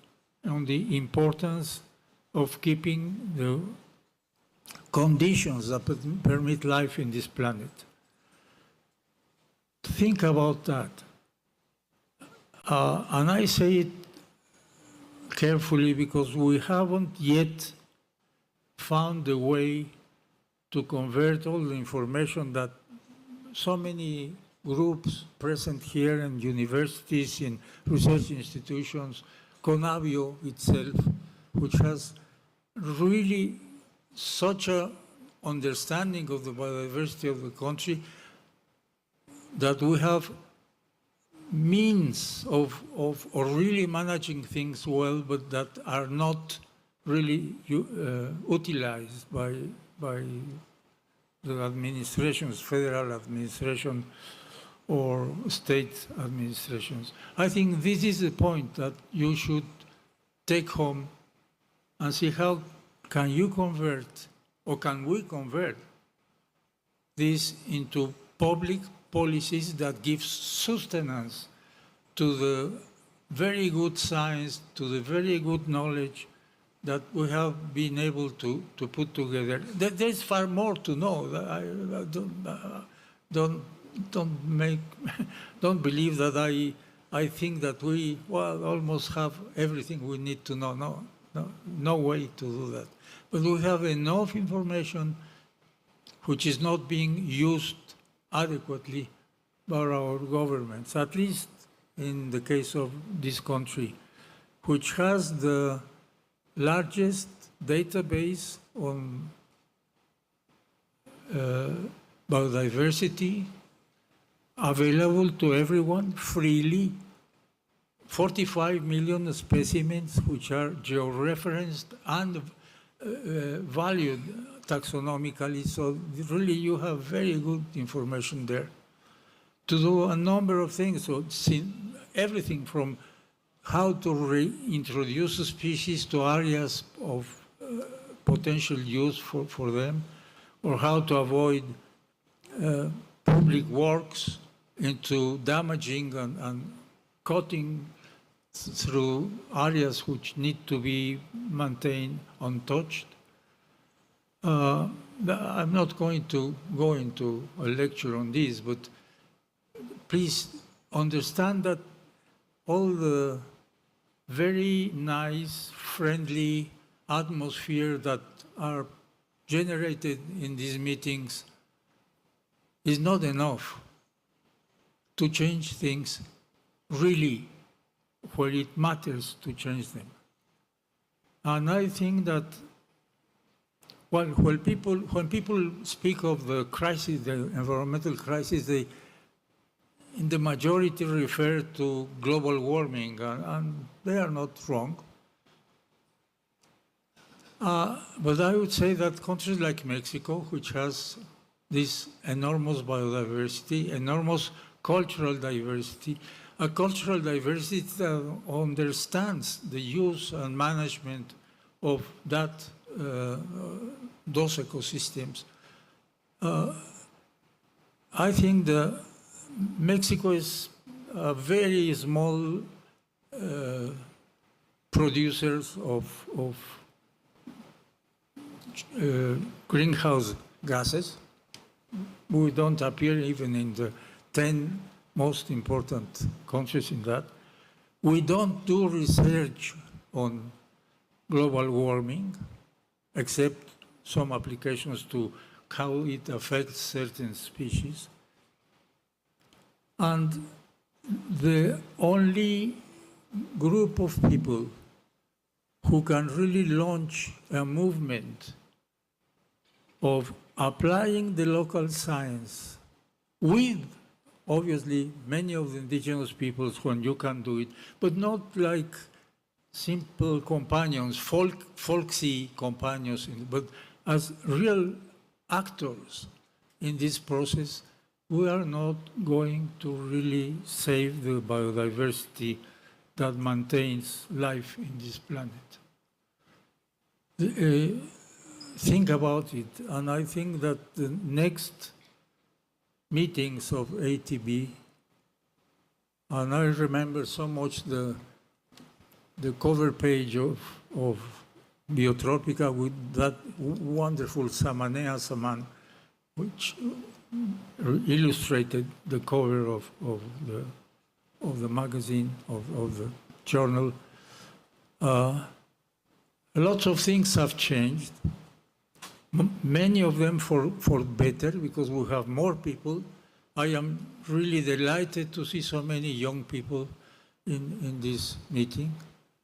on the importance of keeping the conditions that permit life in this planet. Think about that. And I say it carefully because we haven't yet found a way to convert all the information that so many groups present here in universities, in research institutions, Conavio itself, which has really such an understanding of the biodiversity of the country that we have means of really managing things well, but that are not really utilized by the administrations, federal administration or state administrations. I think this is the point that you should take home and see how can you convert, or can we convert this into public policies that give sustenance to the very good science, to the very good knowledge that we have been able to put together. There's far more to know. Don't believe that I think that we almost have everything we need to know. No way to do that. But we have enough information which is not being used adequately by our governments, at least in the case of this country, which has the largest database on biodiversity available to everyone freely, 45 million specimens which are georeferenced and valued taxonomically, so really you have very good information there to do a number of things. So everything from how to reintroduce a species to areas of potential use for them, or how to avoid public works into damaging and cutting through areas which need to be maintained untouched. I'm not going to go into a lecture on this, but please understand that all the very nice, friendly atmosphere that are generated in these meetings is not enough to change things really where it matters to change them. And I think that when people speak of the crisis, the environmental crisis, they in the majority refer to global warming, and they are not wrong. But I would say that countries like Mexico, which has this enormous biodiversity, enormous cultural diversity, a cultural diversity that understands the use and management of those ecosystems. I think Mexico is a very small producers of greenhouse gases. We don't appear even in the 10 most important countries in that. We don't do research on global warming, except some applications to how it affects certain species. And the only group of people who can really launch a movement of applying the local science with, obviously, many of the indigenous peoples when you can do it, but not like simple companions, folksy companions, but as real actors in this process, we are not going to really save the biodiversity that maintains life in this planet. Think about it, and I think that the next meetings of ATB, and I remember so much the cover page of Biotropica with that wonderful Samanea Saman, which illustrated the cover of the magazine, of the journal. Lots of things have changed. Many of them for better, because we have more people. I am really delighted to see so many young people in this meeting,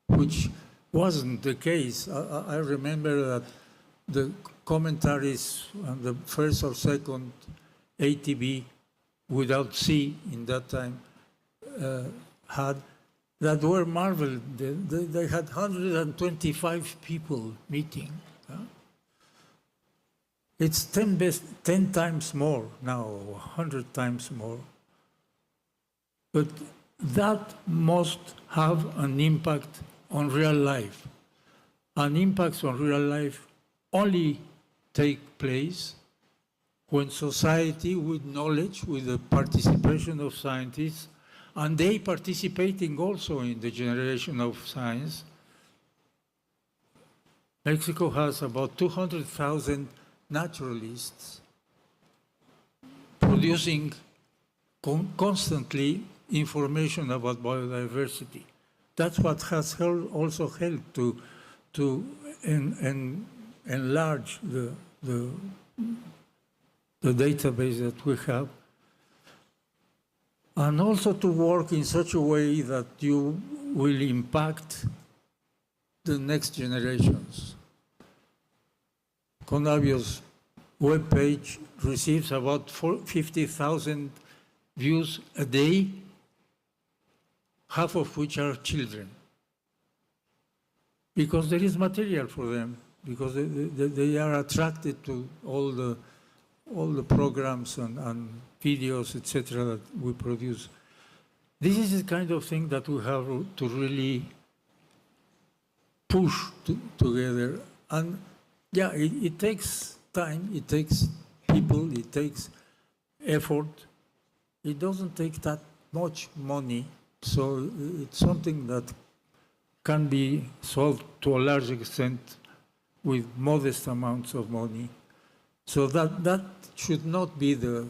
which wasn't the case. I remember that the commentaries on the first or second ATB without C in that time that were marveled. They had 125 people meeting. It's 10 times more now, 100 times more. But that must have an impact on real life. And impacts on real life only take place when society, with knowledge, with the participation of scientists, and they participating also in the generation of science. Mexico has about 200,000 naturalists producing constantly information about biodiversity. That's what has also helped to enlarge the database that we have, and also to work in such a way that you will impact the next generations. Conavio's webpage receives about 50,000 views a day, half of which are children, because there is material for them, because they are attracted to all the programs and videos, etc., that we produce. This is the kind of thing that we have to really push together. And yeah, it takes time, it takes people, it takes effort. It doesn't take that much money, so it's something that can be solved to a large extent with modest amounts of money. So that should not be the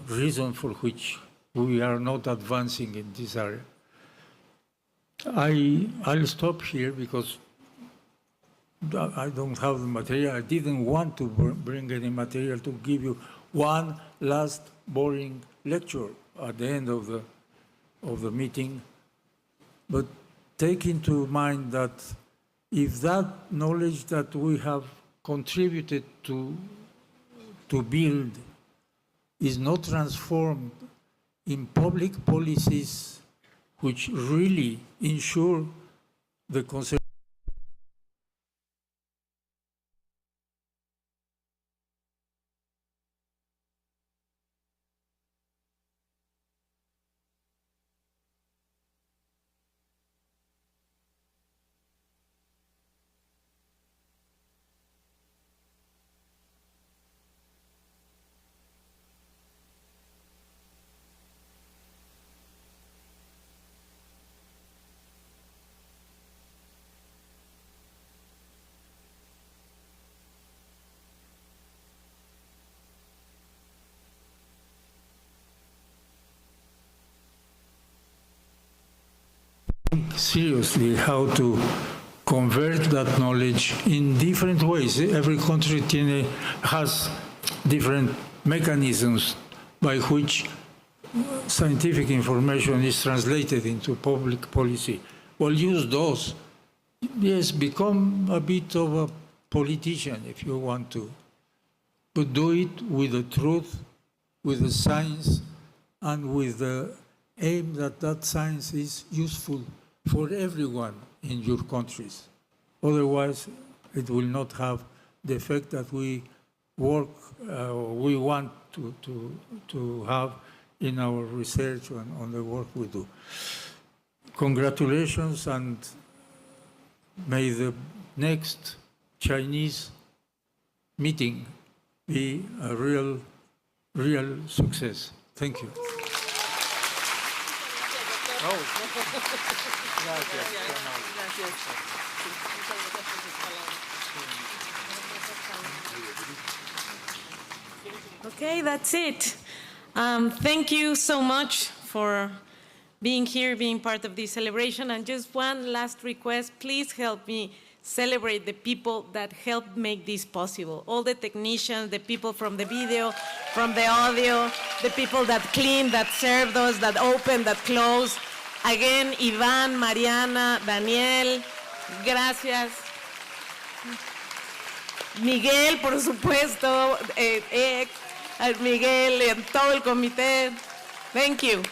reason for which we are not advancing in this area. I'll stop here because I don't have the material. I didn't want to bring any material to give you one last boring lecture at the end of the meeting. But take into mind that if that knowledge that we have contributed to build is not transformed in public policies which really ensure the conservation. Seriously how to convert that knowledge in different ways. Every country has different mechanisms by which scientific information is translated into public policy. Well, use those. Yes, become a bit of a politician if you want to, but do it with the truth, with the science, and with the aim that that science is useful for everyone in your countries. Otherwise, it will not have the effect that we want to have in our research and on the work we do. Congratulations, and may the next Chinese meeting be a real success. Thank you. Okay, that's it. Thank you so much for being here, being part of this celebration. And just one last request, please help me celebrate the people that helped make this possible. All the technicians, the people from the video, from the audio, the people that cleaned, that served us, that opened, that closed. Again, Iván, Mariana, Daniel, gracias. Miguel, por supuesto, Miguel, y todo el comité. Thank you.